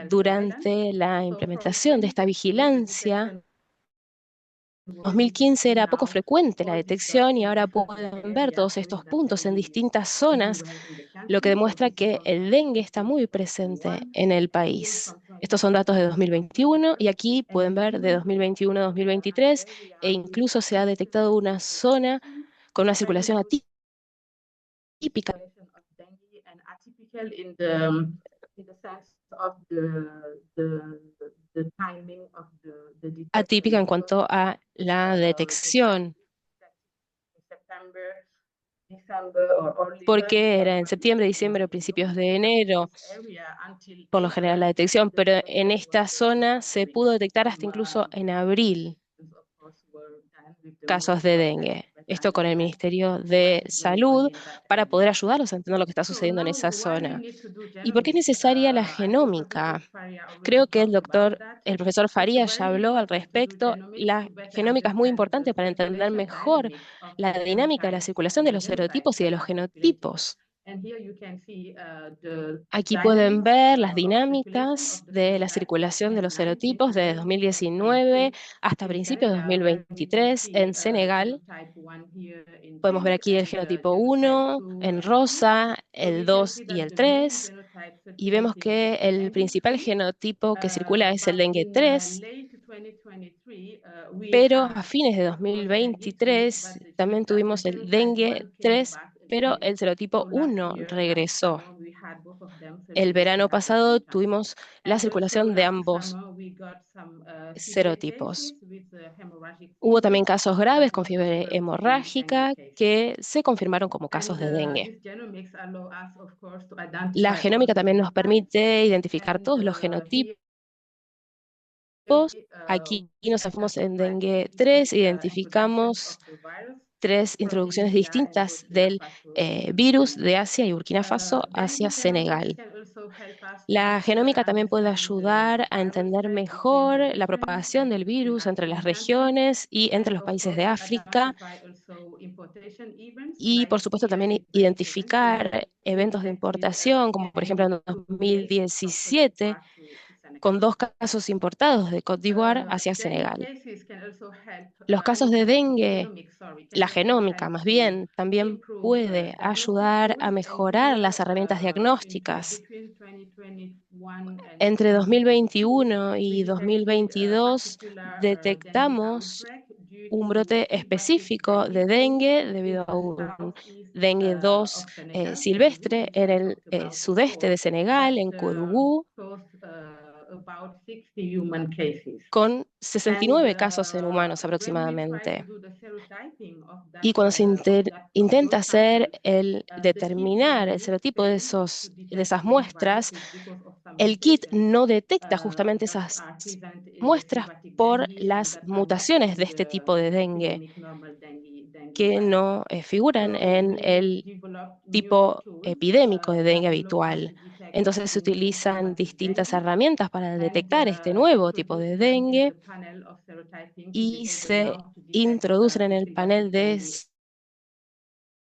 durante la implementación de esta vigilancia. En 2015 era poco frecuente la detección, y ahora pueden ver todos estos puntos en distintas zonas, lo que demuestra que el dengue está muy presente en el país. Estos son datos de 2021, y aquí pueden ver de 2021 a 2023, e incluso se ha detectado una zona con una circulación atípica, en cuanto a la detección, porque era en septiembre, diciembre o principios de enero, por lo general, la detección, pero en esta zona se pudo detectar hasta incluso en abril casos de dengue. esto con el Ministerio de Salud para poder ayudarlos a entender lo que está sucediendo en esa zona. ¿Y por qué es necesaria la genómica? Creo que el profesor Faría ya habló al respecto. La genómica es muy importante para entender mejor la dinámica de la circulación de los serotipos y de los genotipos. Aquí pueden ver las dinámicas de la circulación de los serotipos desde 2019 hasta principios de 2023 en Senegal. Podemos ver aquí el genotipo 1 en rosa, el 2 y el 3, y vemos que el principal genotipo que circula es el dengue 3, pero a fines de 2023 también tuvimos el dengue 3, pero el serotipo 1 regresó. El verano pasado tuvimos la circulación de ambos serotipos. Hubo también casos graves con fiebre hemorrágica que se confirmaron como casos de dengue. La genómica también nos permite identificar todos los genotipos. Aquí nos enfocamos en dengue 3, identificamos 3 introducciones distintas del virus de Asia y Burkina Faso hacia Senegal. La genómica también puede ayudar a entender mejor la propagación del virus entre las regiones y entre los países de África. Y, por supuesto, también identificar eventos de importación, como por ejemplo en 2017, con 2 casos importados de Côte d'Ivoire hacia Senegal. Los casos de dengue, la genómica más bien, también puede ayudar a mejorar las herramientas diagnósticas. Entre 2021 y 2022 detectamos un brote específico de dengue debido a un dengue 2 silvestre en el sudeste de Senegal, en Koudou, con 69 casos en humanos aproximadamente. Y cuando se intenta hacer determinar el serotipo de esas muestras, el kit no detecta justamente esas muestras por las mutaciones de este tipo de dengue que no figuran en el tipo epidémico de dengue habitual. Entonces se utilizan distintas herramientas para detectar este nuevo tipo de dengue y se introducen en el panel de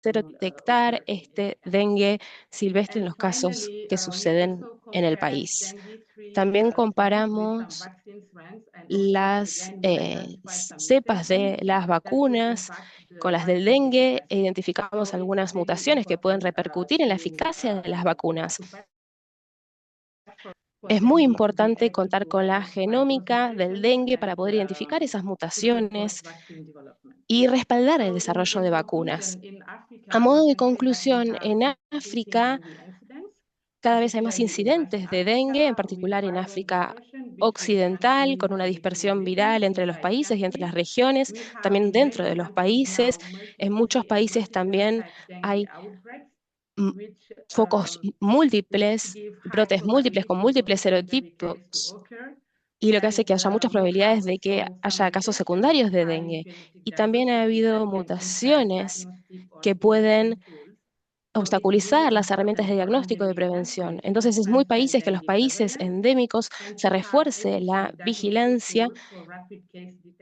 detectar este dengue silvestre en los casos que suceden en el país. También comparamos las cepas de las vacunas con las del dengue e identificamos algunas mutaciones que pueden repercutir en la eficacia de las vacunas. Es muy importante contar con la genómica del dengue para poder identificar esas mutaciones y respaldar el desarrollo de vacunas. A modo de conclusión, en África cada vez hay más incidentes de dengue, en particular en África Occidental, con una dispersión viral entre los países y entre las regiones, también dentro de los países. En muchos países también hay focos múltiples, brotes múltiples con múltiples serotipos, y lo que hace que haya muchas probabilidades de que haya casos secundarios de dengue. Y también ha habido mutaciones que pueden obstaculizar las herramientas de diagnóstico y de prevención. Entonces, es muy países que los países endémicos se refuerce la vigilancia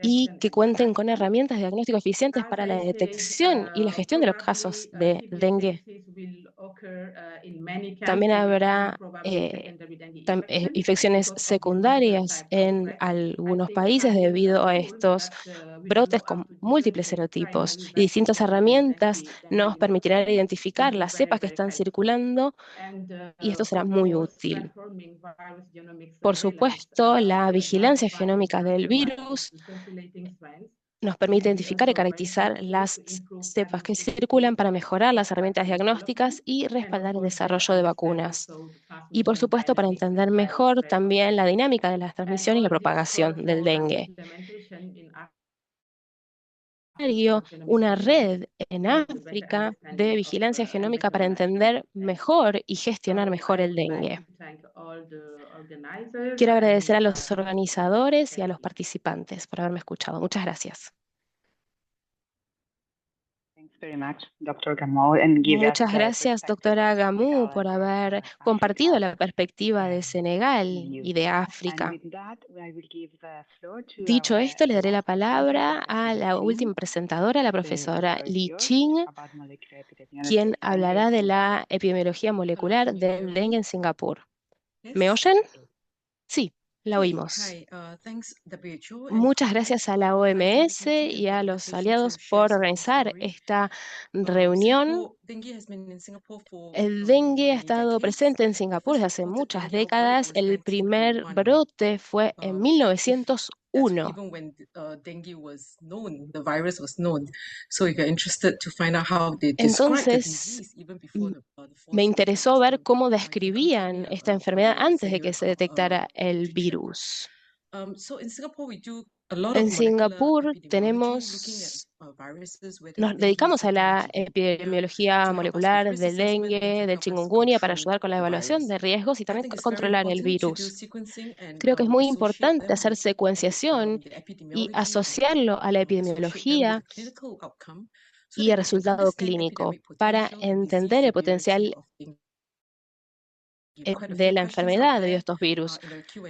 y que cuenten con herramientas de diagnóstico eficientes para la detección y la gestión de los casos de dengue. También habrá infecciones secundarias en algunos países debido a estos brotes con múltiples serotipos, y distintas herramientas nos permitirán identificar las cepas que están circulando, y esto será muy útil. Por supuesto, la vigilancia genómica del virus nos permite identificar y caracterizar las cepas que circulan para mejorar las herramientas diagnósticas y respaldar el desarrollo de vacunas. Y por supuesto, para entender mejor también la dinámica de la transmisión y la propagación del dengue. Una red en África de vigilancia genómica para entender mejor y gestionar mejor el dengue. Quiero agradecer a los organizadores y a los participantes por haberme escuchado. Muchas gracias. Muchas gracias, doctora Gamou, por haber compartido la perspectiva de Senegal y de África. Dicho esto, le daré la palabra a la última presentadora, la profesora Li Qing, quien hablará de la epidemiología molecular del dengue en Singapur. ¿Me oyen? Sí, la oímos. Muchas gracias a la OMS y a los aliados por organizar esta reunión. El dengue ha estado presente en Singapur desde hace muchas décadas. El primer brote fue en 1901. Entonces, me interesó ver cómo describían esta enfermedad antes de que se detectara el virus. En Singapur nos dedicamos a la epidemiología molecular del dengue, del chikungunya, para ayudar con la evaluación de riesgos y también controlar el virus. Creo que es muy importante hacer secuenciación y asociarlo a la epidemiología y el resultado clínico para entender el potencial de la enfermedad debido a estos virus.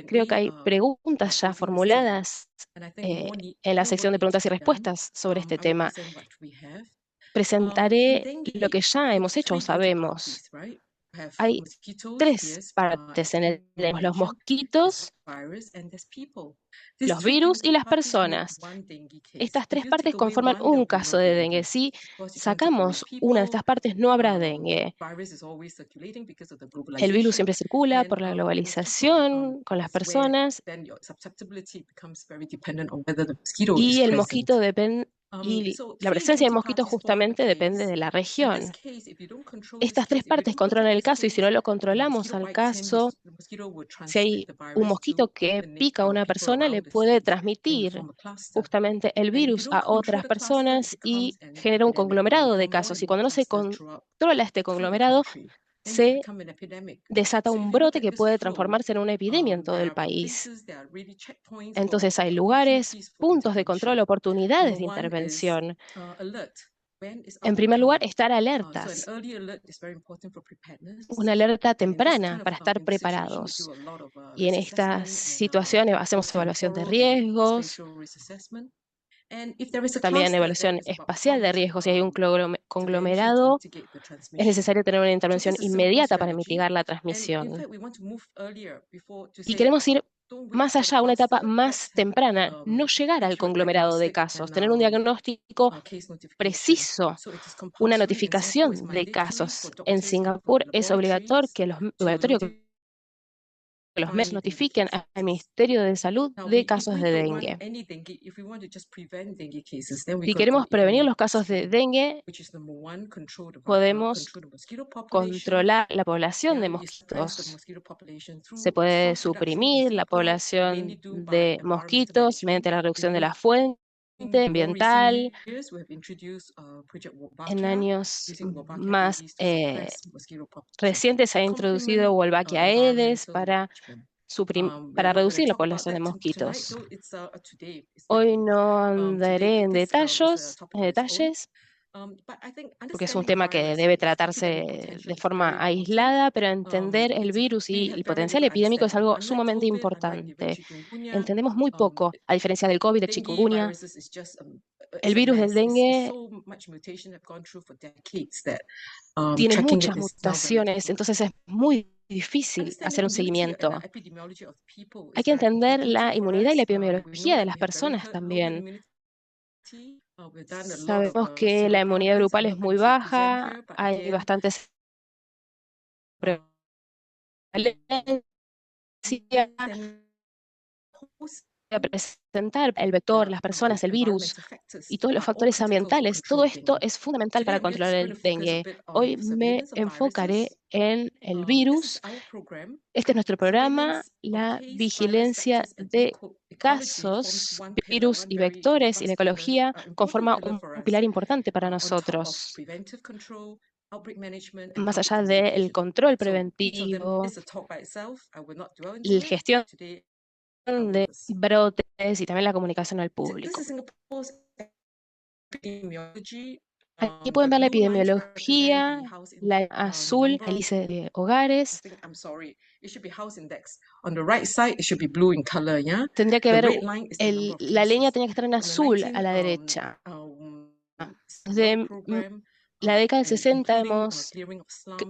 Creo que hay preguntas ya formuladas en la sección de preguntas y respuestas sobre este tema. Presentaré lo que ya hemos hecho o sabemos. Hay tres partes en el dengue: los mosquitos, los virus y las personas. Estas tres partes conforman un caso de dengue. Si sacamos una de estas partes, no habrá dengue. El virus siempre circula por la globalización con las personas y el mosquito depende. Y la presencia de mosquitos justamente depende de la región. Estas tres partes controlan el caso y si no lo controlamos al caso, si hay un mosquito que pica a una persona, le puede transmitir justamente el virus a otras personas y genera un conglomerado de casos. Y cuando no se controla este conglomerado, se desata un brote que puede transformarse en una epidemia en todo el país. Entonces hay lugares, puntos de control, oportunidades de intervención. En primer lugar, estar alertas. Una alerta temprana para estar preparados. Y en estas situaciones hacemos evaluación de riesgos, también evaluación espacial de riesgos. Si hay un conglomerado, es necesario tener una intervención inmediata para mitigar la transmisión. Y queremos ir más allá, una etapa más temprana, no llegar al conglomerado de casos, tener un diagnóstico preciso, una notificación de casos. En Singapur es obligatorio que los MERS notifiquen al Ministerio de Salud de casos de dengue. Si queremos prevenir los casos de dengue, podemos controlar la población de mosquitos. Se puede suprimir la población de mosquitos mediante la reducción de la fuente ambiental. En años más recientes se ha introducido Wolbachia aedes para reducir la población de mosquitos. Hoy no andaré en detalles, porque es un tema que debe tratarse de forma aislada, pero entender el virus y el potencial epidémico es algo sumamente importante. Entendemos muy poco, a diferencia del COVID, del chikungunya. El virus del dengue tiene muchas mutaciones, entonces es muy difícil hacer un seguimiento. Hay que entender la inmunidad y la epidemiología de las personas también. Sabemos que la inmunidad grupal es muy baja, hay bastantes prevalencia a presentar el vector, las personas, el virus y todos los factores ambientales. Todo esto es fundamental para controlar el dengue. Hoy me enfocaré en el virus. Este es nuestro programa, la vigilancia de casos, virus y vectores y la ecología conforma un pilar importante para nosotros. Más allá del control preventivo, la gestión de brotes y también la comunicación al público. Aquí pueden ver la epidemiología, la azul, el índice de hogares. Tendría que ver, la línea tenía que estar en azul a la derecha. Desde la década del 60 hemos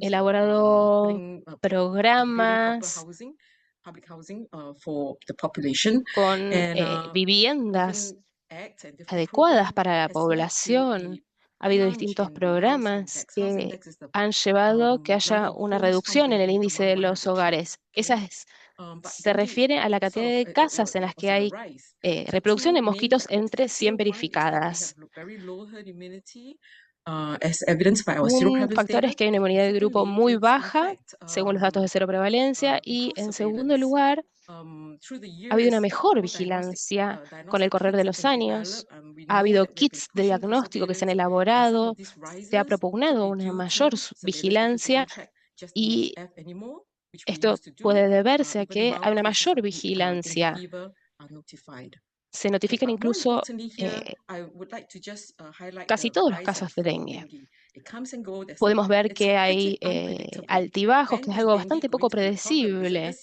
elaborado programas con viviendas adecuadas para la población. Ha habido distintos programas que han llevado que haya una reducción en el índice de los hogares. Se refiere a la cantidad de casas en las que hay reproducción de mosquitos entre 100 verificadas. Un factor es que hay una inmunidad de grupo muy baja, según los datos de cero prevalencia, y en segundo lugar, ha habido una mejor vigilancia con el correr de los años. Ha habido kits de diagnóstico que se han elaborado, se ha propugnado una mayor vigilancia y esto puede deberse a que hay una mayor vigilancia. Se notifican incluso casi todos los casos de dengue. Podemos ver que hay altibajos, que es algo bastante poco predecible.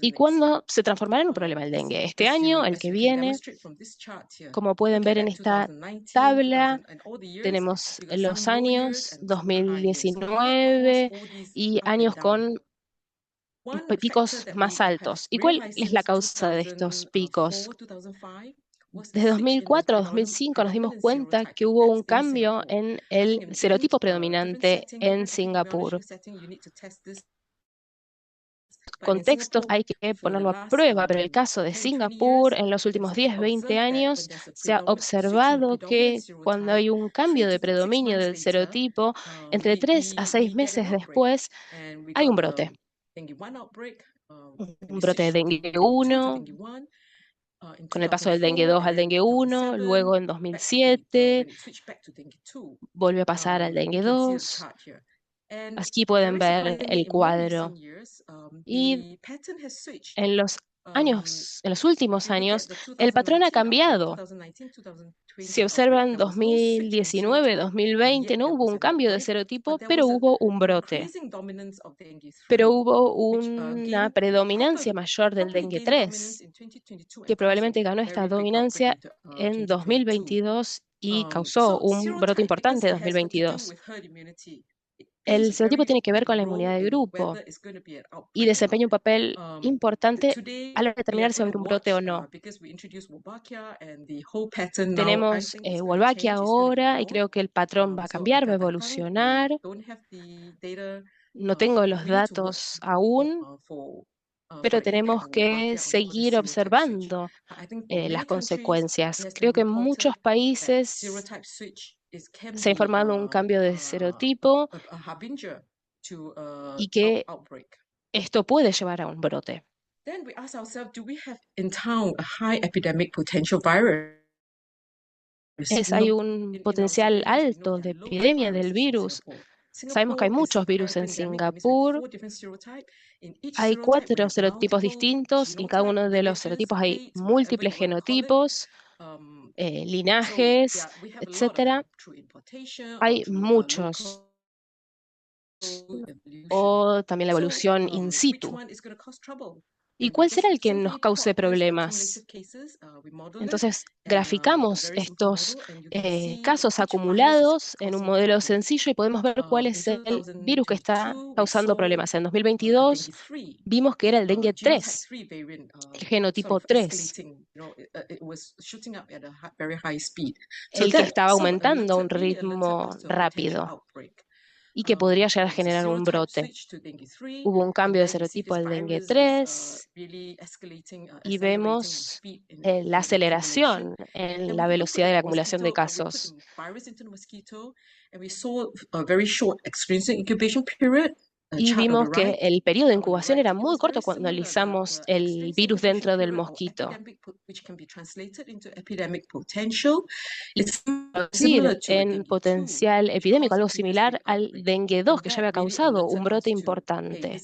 ¿Y cuándo se transformará en un problema el dengue? ¿Este año? ¿El que viene? Como pueden ver en esta tabla, tenemos los años 2019 y años con picos más altos. ¿Y cuál es la causa de estos picos? Desde 2004 a 2005 nos dimos cuenta que hubo un cambio en el serotipo predominante en Singapur. Contextos hay que ponerlo a prueba, pero en el caso de Singapur, en los últimos 10, 20 años, se ha observado que cuando hay un cambio de predominio del serotipo, entre 3 a 6 meses después, hay un brote. Un brote de dengue 1, con el paso del dengue 2 al dengue 1, luego en 2007 volvió a pasar al dengue 2. Aquí pueden ver el cuadro. Y en los últimos años, el patrón ha cambiado. Si observan 2019, 2020, no hubo un cambio de serotipo, pero hubo un brote. Pero hubo una predominancia mayor del dengue 3, que probablemente ganó esta dominancia en 2022 y causó un brote importante en 2022. El serotipo tiene que ver con la inmunidad de grupo y desempeña un papel importante al determinar si va a haber un brote o no. Tenemos Wolbachia ahora y creo que el patrón va a cambiar, va a evolucionar. No tengo los datos aún, pero tenemos que seguir observando las consecuencias. Creo que en muchos países se ha informado un cambio de serotipo y que esto puede llevar a un brote. Hay un potencial alto de epidemia del virus. Sabemos que hay muchos virus en Singapur. Hay 4 serotipos distintos. En cada uno de los serotipos hay múltiples genotipos, linajes, etc. Hay muchos. O también la evolución in situ. ¿Y cuál será el que nos cause problemas? Entonces, graficamos estos casos acumulados en un modelo sencillo y podemos ver cuál es el virus que está causando problemas. En 2022 vimos que era el dengue 3, el genotipo 3, el que estaba aumentando a un ritmo rápido y que podría llegar a generar un brote. Hubo un cambio de serotipo al dengue 3 y vemos la aceleración en la velocidad de la acumulación de casos. Y vimos que el periodo de incubación era muy corto cuando analizamos el virus dentro del mosquito. Es decir, en potencial epidémico, algo similar al dengue 2, que ya había causado un brote importante.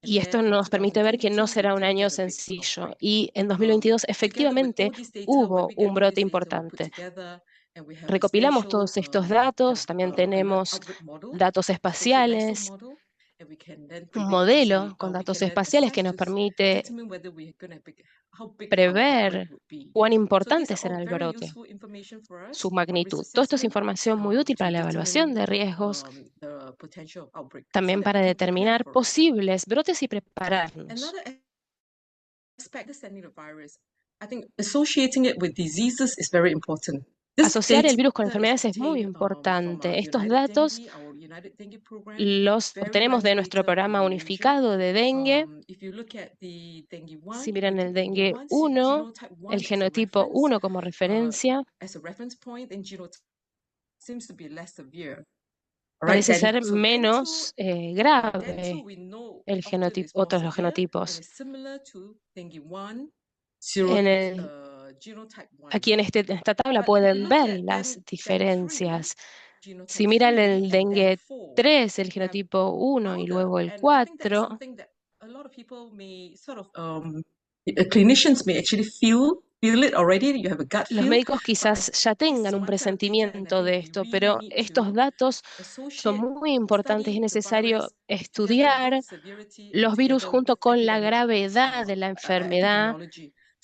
Y esto nos permite ver que no será un año sencillo. Y en 2022 efectivamente hubo un brote importante. recopilamos todos estos datos, también tenemos datos espaciales, un modelo con datos espaciales que nos permite prever cuán importante será el brote, su magnitud. Todo esto es información muy útil para la evaluación de riesgos, también para determinar posibles brotes y prepararnos. Asociar el virus con enfermedades es muy importante. Estos datos los obtenemos de nuestro programa unificado de dengue. Si miran el dengue 1, el genotipo 1 como referencia, parece ser menos grave el genotipo, otros los genotipos. Aquí en esta tabla pueden ver las diferencias. Si miran el dengue 3, el genotipo 1 y luego el 4, los médicos quizás ya tengan un presentimiento de esto, pero estos datos son muy importantes. Es necesario estudiar los virus junto con la gravedad de la enfermedad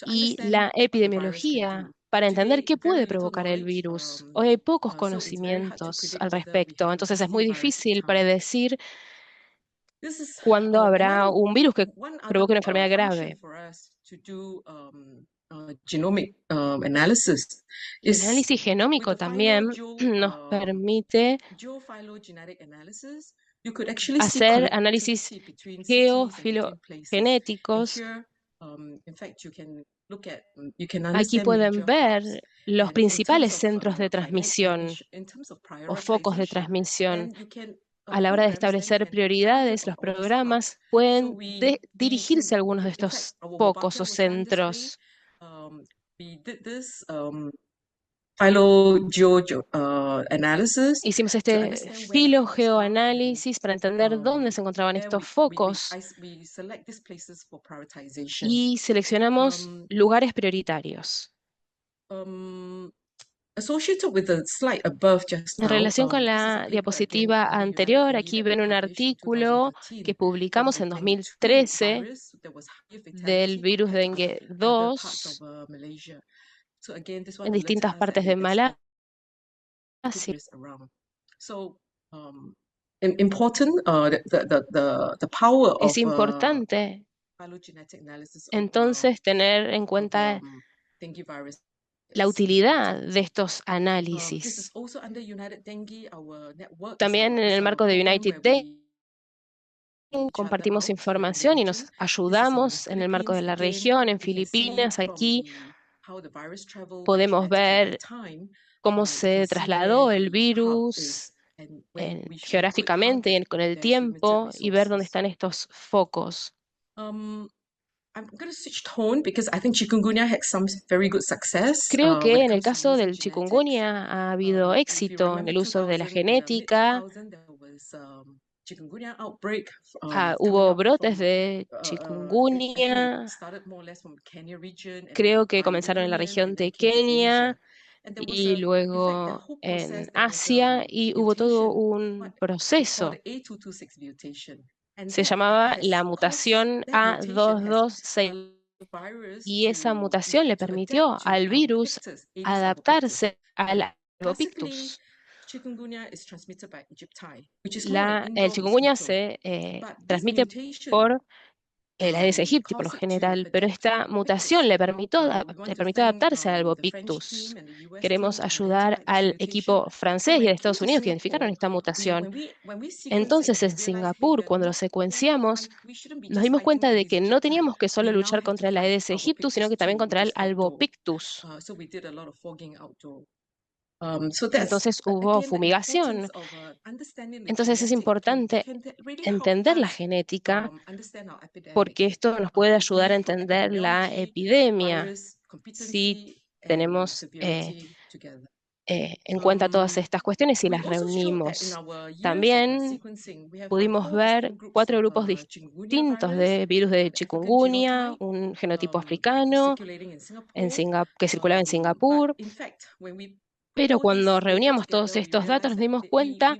y la epidemiología para entender qué puede provocar el virus. Hoy hay pocos conocimientos al respecto, entonces es muy difícil predecir cuándo habrá un virus que provoque una enfermedad grave. El análisis genómico también nos permite hacer análisis geofilogenéticos. Aquí pueden ver los principales centros de transmisión o focos de transmisión. A la hora de establecer prioridades, los programas pueden dirigirse a algunos de estos focos o centros. Hicimos este filogeoanálisis para entender dónde se encontraban estos focos y seleccionamos lugares prioritarios. En relación con la diapositiva anterior, aquí ven un artículo que publicamos en 2013 del virus dengue 2 en distintas partes de Malasia. Es importante entonces tener en cuenta la utilidad de estos análisis. También en el marco de United Dengue compartimos información y nos ayudamos en el marco de la región, en Filipinas. Aquí podemos ver cómo se trasladó el virus geográficamente y con el tiempo y ver dónde están estos focos. Creo que en el caso del chikungunya ha habido éxito en el uso de la genética. Hubo brotes de chikungunya. Creo que comenzaron en la región de Kenia y luego en Asia, y hubo todo un proceso. Se llamaba la mutación A226 y esa mutación le permitió al virus adaptarse al Albopictus. El chikungunya se transmite por el Aedes aegypti por lo general, pero esta mutación le permitió adaptarse al Albopictus. Queremos ayudar al equipo francés y de Estados Unidos que identificaron esta mutación. Entonces, en Singapur, cuando lo secuenciamos, nos dimos cuenta de que no teníamos que solo luchar contra el Aedes aegypti, sino que también contra el Albopictus. Entonces hubo fumigación. Entonces es importante entender la genética porque esto nos puede ayudar a entender la epidemia si tenemos en cuenta todas estas cuestiones y las reunimos. También pudimos ver 4 grupos distintos de virus de chikungunya, un genotipo africano que circulaba en Singapur. Pero cuando reuníamos todos estos datos nos dimos cuenta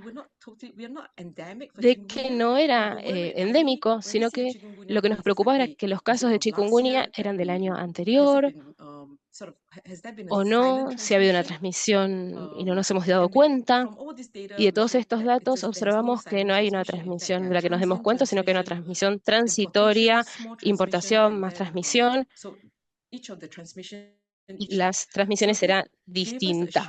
de que no era endémico, sino que lo que nos preocupaba era que los casos de chikungunya eran del año anterior o no, si ha habido una transmisión y no nos hemos dado cuenta. Y de todos estos datos observamos que no hay una transmisión de la que nos demos cuenta, sino que hay una transmisión transitoria, importación más transmisión, y las transmisiones serán distintas.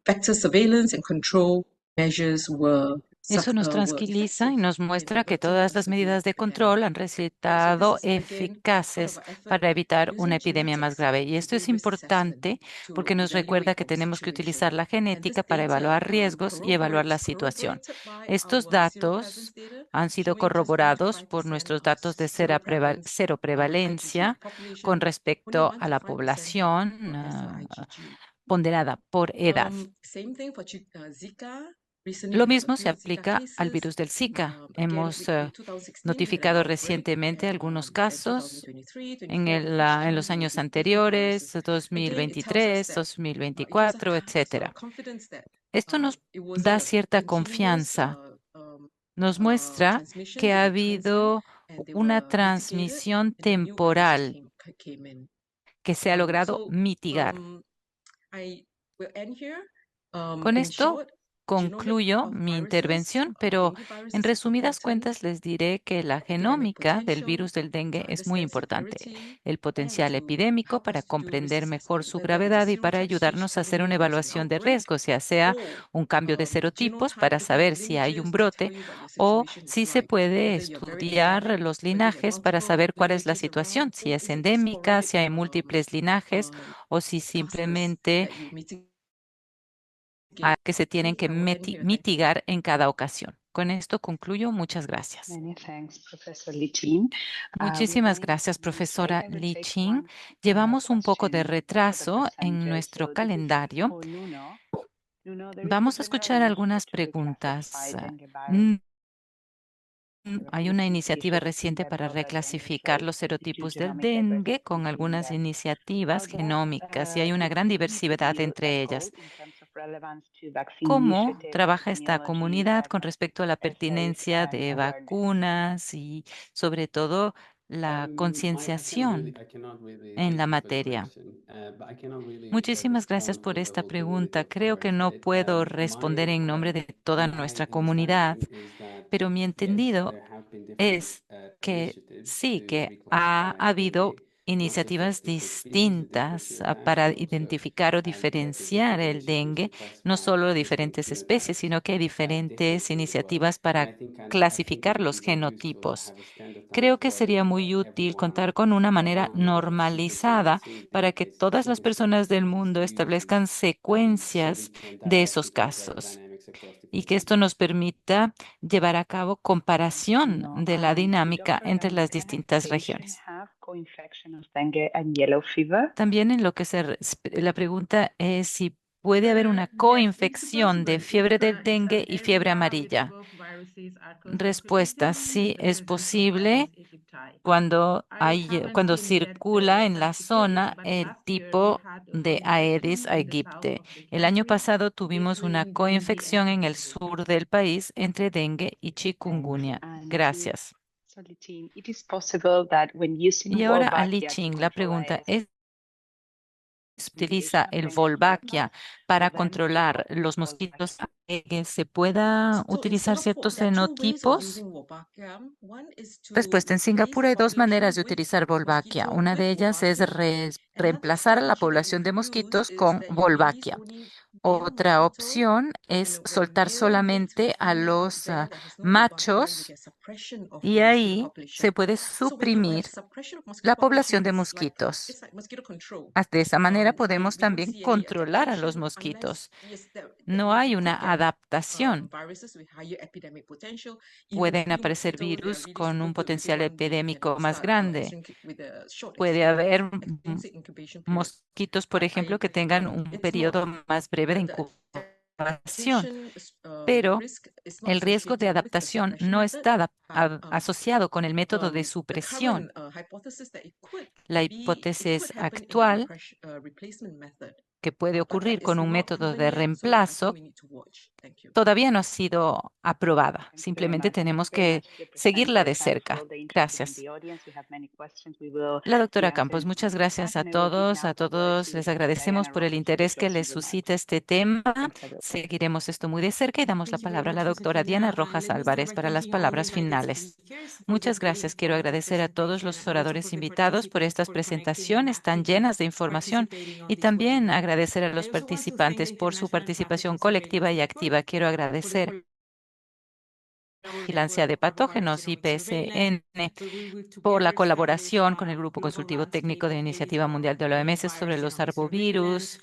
Vector surveillance and control measures Eso nos tranquiliza y nos muestra que todas las medidas de control han resultado eficaces para evitar una epidemia más grave. Y esto es importante porque nos recuerda que tenemos que utilizar la genética para evaluar riesgos y evaluar la situación. Estos datos han sido corroborados por nuestros datos de cero prevalencia con respecto a la población ponderada por edad. Lo mismo se aplica al virus del Zika. Hemos notificado recientemente algunos casos en los años anteriores, 2023, 2024, etcétera. Esto nos da cierta confianza. Nos muestra que ha habido una transmisión temporal que se ha logrado mitigar. Con esto concluyo mi intervención, pero en resumidas cuentas les diré que la genómica del virus del dengue es muy importante. El potencial epidémico para comprender mejor su gravedad y para ayudarnos a hacer una evaluación de riesgos, ya sea un cambio de serotipos para saber si hay un brote o si se puede estudiar los linajes para saber cuál es la situación, si es endémica, si hay múltiples linajes o si simplemente que se tienen que mitigar en cada ocasión. Con esto concluyo. Muchas gracias. Muchísimas gracias, profesora Li Qing. Llevamos un poco de retraso en nuestro calendario. Vamos a escuchar algunas preguntas. Hay una iniciativa reciente para reclasificar los serotipos del dengue con algunas iniciativas genómicas y hay una gran diversidad entre ellas. ¿Cómo trabaja esta comunidad con respecto a la pertinencia de vacunas y sobre todo la concienciación en la materia? Muchísimas gracias por esta pregunta. Creo que no puedo responder en nombre de toda nuestra comunidad, pero mi entendido es que sí, que ha habido iniciativas distintas para identificar o diferenciar el dengue, no solo de diferentes especies, sino que hay diferentes iniciativas para clasificar los genotipos. Creo que sería muy útil contar con una manera normalizada para que todas las personas del mundo establezcan secuencias de esos casos y que esto nos permita llevar a cabo comparación de la dinámica entre las distintas regiones. También en lo que la pregunta es si puede haber una coinfección de fiebre del dengue y fiebre amarilla. Respuesta: sí, es posible cuando circula en la zona el tipo de Aedes aegypti. El año pasado tuvimos una coinfección en el sur del país entre dengue y chikungunya. Gracias. Y ahora a Li Qing, la pregunta es: utiliza el Wolbachia para controlar los mosquitos, que se pueda utilizar ciertos fenotipos. Respuesta: en Singapur hay dos maneras de utilizar Wolbachia. Una de ellas es reemplazar a la población de mosquitos con Wolbachia. Otra opción es soltar solamente a los machos y ahí se puede suprimir la población de mosquitos. De esa manera podemos también controlar a los mosquitos. No hay una adaptación. Pueden aparecer virus con un potencial epidémico más grande. Puede haber mosquitos, por ejemplo, que tengan un periodo más breve de incubación. adaptación, pero el riesgo de adaptación no está asociado con el método de supresión. La hipótesis actual que puede ocurrir con un método de reemplazo todavía no ha sido aprobada. Simplemente tenemos que seguirla de cerca. Gracias. La doctora Campos, muchas gracias a todos. A todos les agradecemos por el interés que les suscita este tema. Seguiremos esto muy de cerca y damos la palabra a la doctora Diana Rojas Álvarez para las palabras finales. Muchas gracias. Quiero agradecer a todos los oradores invitados por estas presentaciones tan llenas de información y también agradecer a los participantes por su participación colectiva y activa. Quiero agradecer Vigilancia de Patógenos, IPSN, por la colaboración con el Grupo Consultivo Técnico de Iniciativa Mundial de la OMS sobre los arbovirus,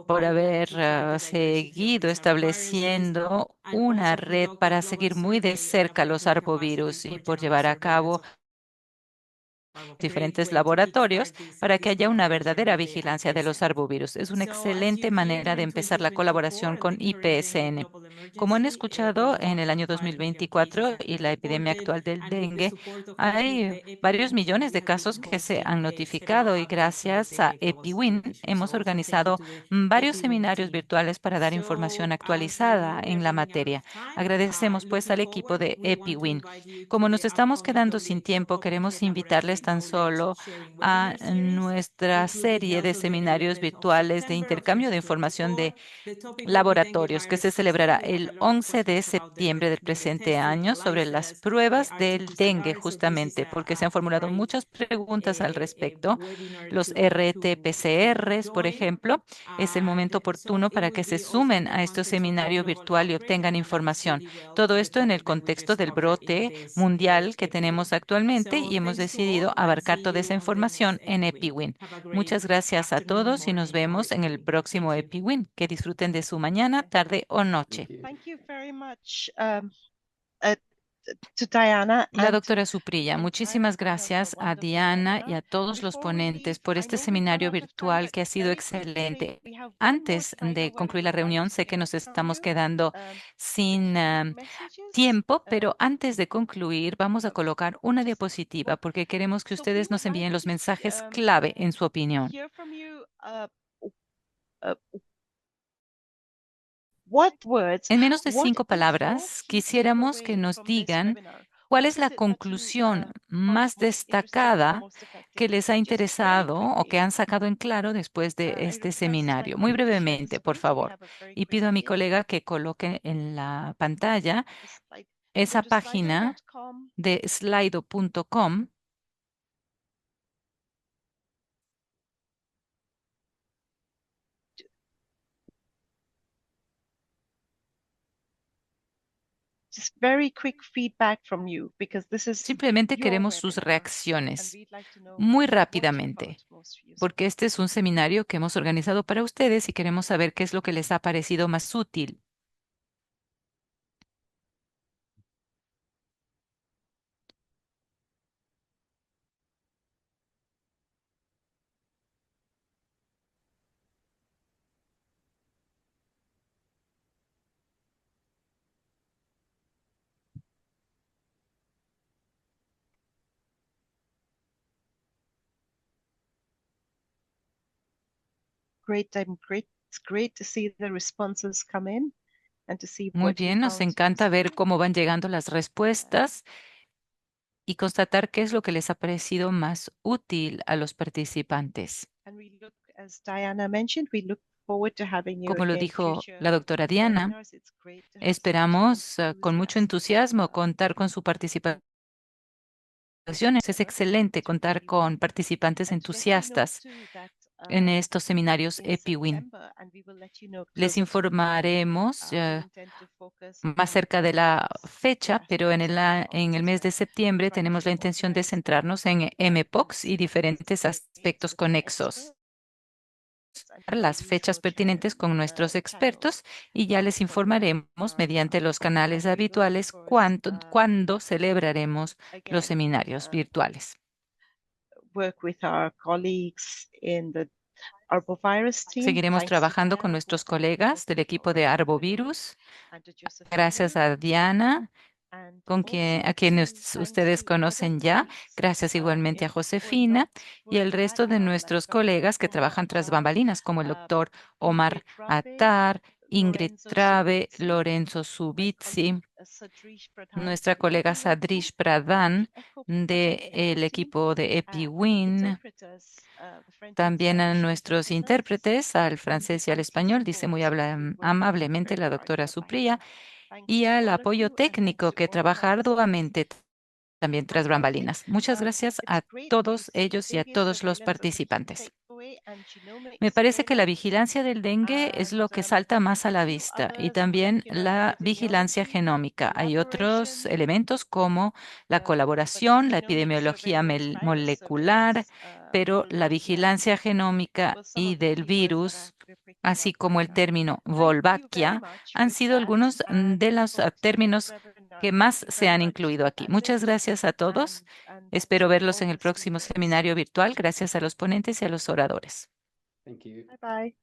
por haber seguido estableciendo una red para seguir muy de cerca los arbovirus y por llevar a cabo diferentes laboratorios para que haya una verdadera vigilancia de los arbovirus. Es una excelente manera de empezar la colaboración con IPSN. Como han escuchado, en el año 2024 y la epidemia actual del dengue, hay varios millones de casos que se han notificado y gracias a EpiWin hemos organizado varios seminarios virtuales para dar información actualizada en la materia. Agradecemos pues al equipo de EpiWin. Como nos estamos quedando sin tiempo, queremos invitarles tan solo a nuestra serie de seminarios virtuales de intercambio de información de laboratorios que se celebrará el 11 de septiembre del presente año sobre las pruebas del dengue, justamente porque se han formulado muchas preguntas al respecto. Los RT-PCRs, por ejemplo, es el momento oportuno para que se sumen a este seminario virtual y obtengan información. Todo esto en el contexto del brote mundial que tenemos actualmente y hemos decidido abarcar toda esa información en EpiWin. Muchas gracias a todos y nos vemos en el próximo EpiWin. Que disfruten de su mañana, tarde o noche. Thank you very much, to Diana La and doctora Supriya, muchísimas gracias a Diana y a todos los ponentes por este seminario virtual que ha sido excelente. Antes de concluir la reunión, sé que nos estamos quedando sin tiempo, pero antes de concluir, vamos a colocar una diapositiva porque queremos que ustedes nos envíen los mensajes clave en su opinión. En menos de 5 palabras, quisiéramos que nos digan cuál es la conclusión más destacada que les ha interesado o que han sacado en claro después de este seminario. Muy brevemente, por favor. Y pido a mi colega que coloque en la pantalla esa página de slido.com. Simplemente queremos sus reacciones muy rápidamente, porque este es un seminario que hemos organizado para ustedes y queremos saber qué es lo que les ha parecido más útil. Muy bien, nos encanta ver cómo van llegando las respuestas y constatar qué es lo que les ha parecido más útil a los participantes. Como lo dijo la doctora Diana, esperamos con mucho entusiasmo contar con su participación. Es excelente contar con participantes entusiastas en estos seminarios EpiWin. Les informaremos más cerca de la fecha, pero en el mes de septiembre tenemos la intención de centrarnos en mpox y diferentes aspectos conexos. Las fechas pertinentes con nuestros expertos y ya les informaremos mediante los canales habituales cuándo celebraremos los seminarios virtuales. Arbovirus team. Seguiremos Thanks to trabajando Diana con nuestros for colegas del equipo de Arbovirus. and to Josephine, Gracias a Diana, and a also quienes thanks ustedes to other conocen ya. colleagues, Gracias igualmente a who are Josefina not y el working resto de background, like nuestros Dr. colegas que Omar trabajan tras bambalinas, como el doctor Omar Ingrid Rabe, Attar, Ingrid Lorenzo Trabe, Subizzi, Lorenzo my Subizzi, colleague Sadrish Pradhan nuestra from the colega EpiWin team, Sadrish Pradhan the ECHO del team, equipo de and the EpiWin. interpreters, the French and También a Spanish nuestros interpreters, intérpretes, al and the francés y al IT español, dice muy support who worked amablemente la very hard. doctora Thanks. Supriya, Thanks y to al all of apoyo you, and thanks técnico to que all of our trabaja listeners. arduamente también tras bambalinas. Muchas gracias It's a great that todos this ellos y a dengue todos los surveillance and protection participantes. takeaway and genomic Me parece que la surveillance, vigilancia del dengue es lo que salta más a la a few vista y others también molecular la vigilancia epidemiology, genómica. Hay otros collaboration, elementos como la but colaboración, la genomic epidemiología surveillance, virus molecular, surveillance pero will la not last. vigilancia genómica Well, some y of the del keywords that virus, I've been picking así up. como el término Thank you very Wolbachia, much han with sido that, algunos de and los for today, términos webinar. que Thank más you se very han much. incluido aquí. That's Muchas it, gracias a todos. and that's Espero to verlos all en el the próximo speakers. seminario virtual. Gracias a los ponentes y a los oradores. Thank you. Bye bye.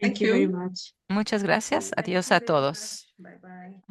Thank you very much. Muchas gracias. Adiós a todos. Bye bye.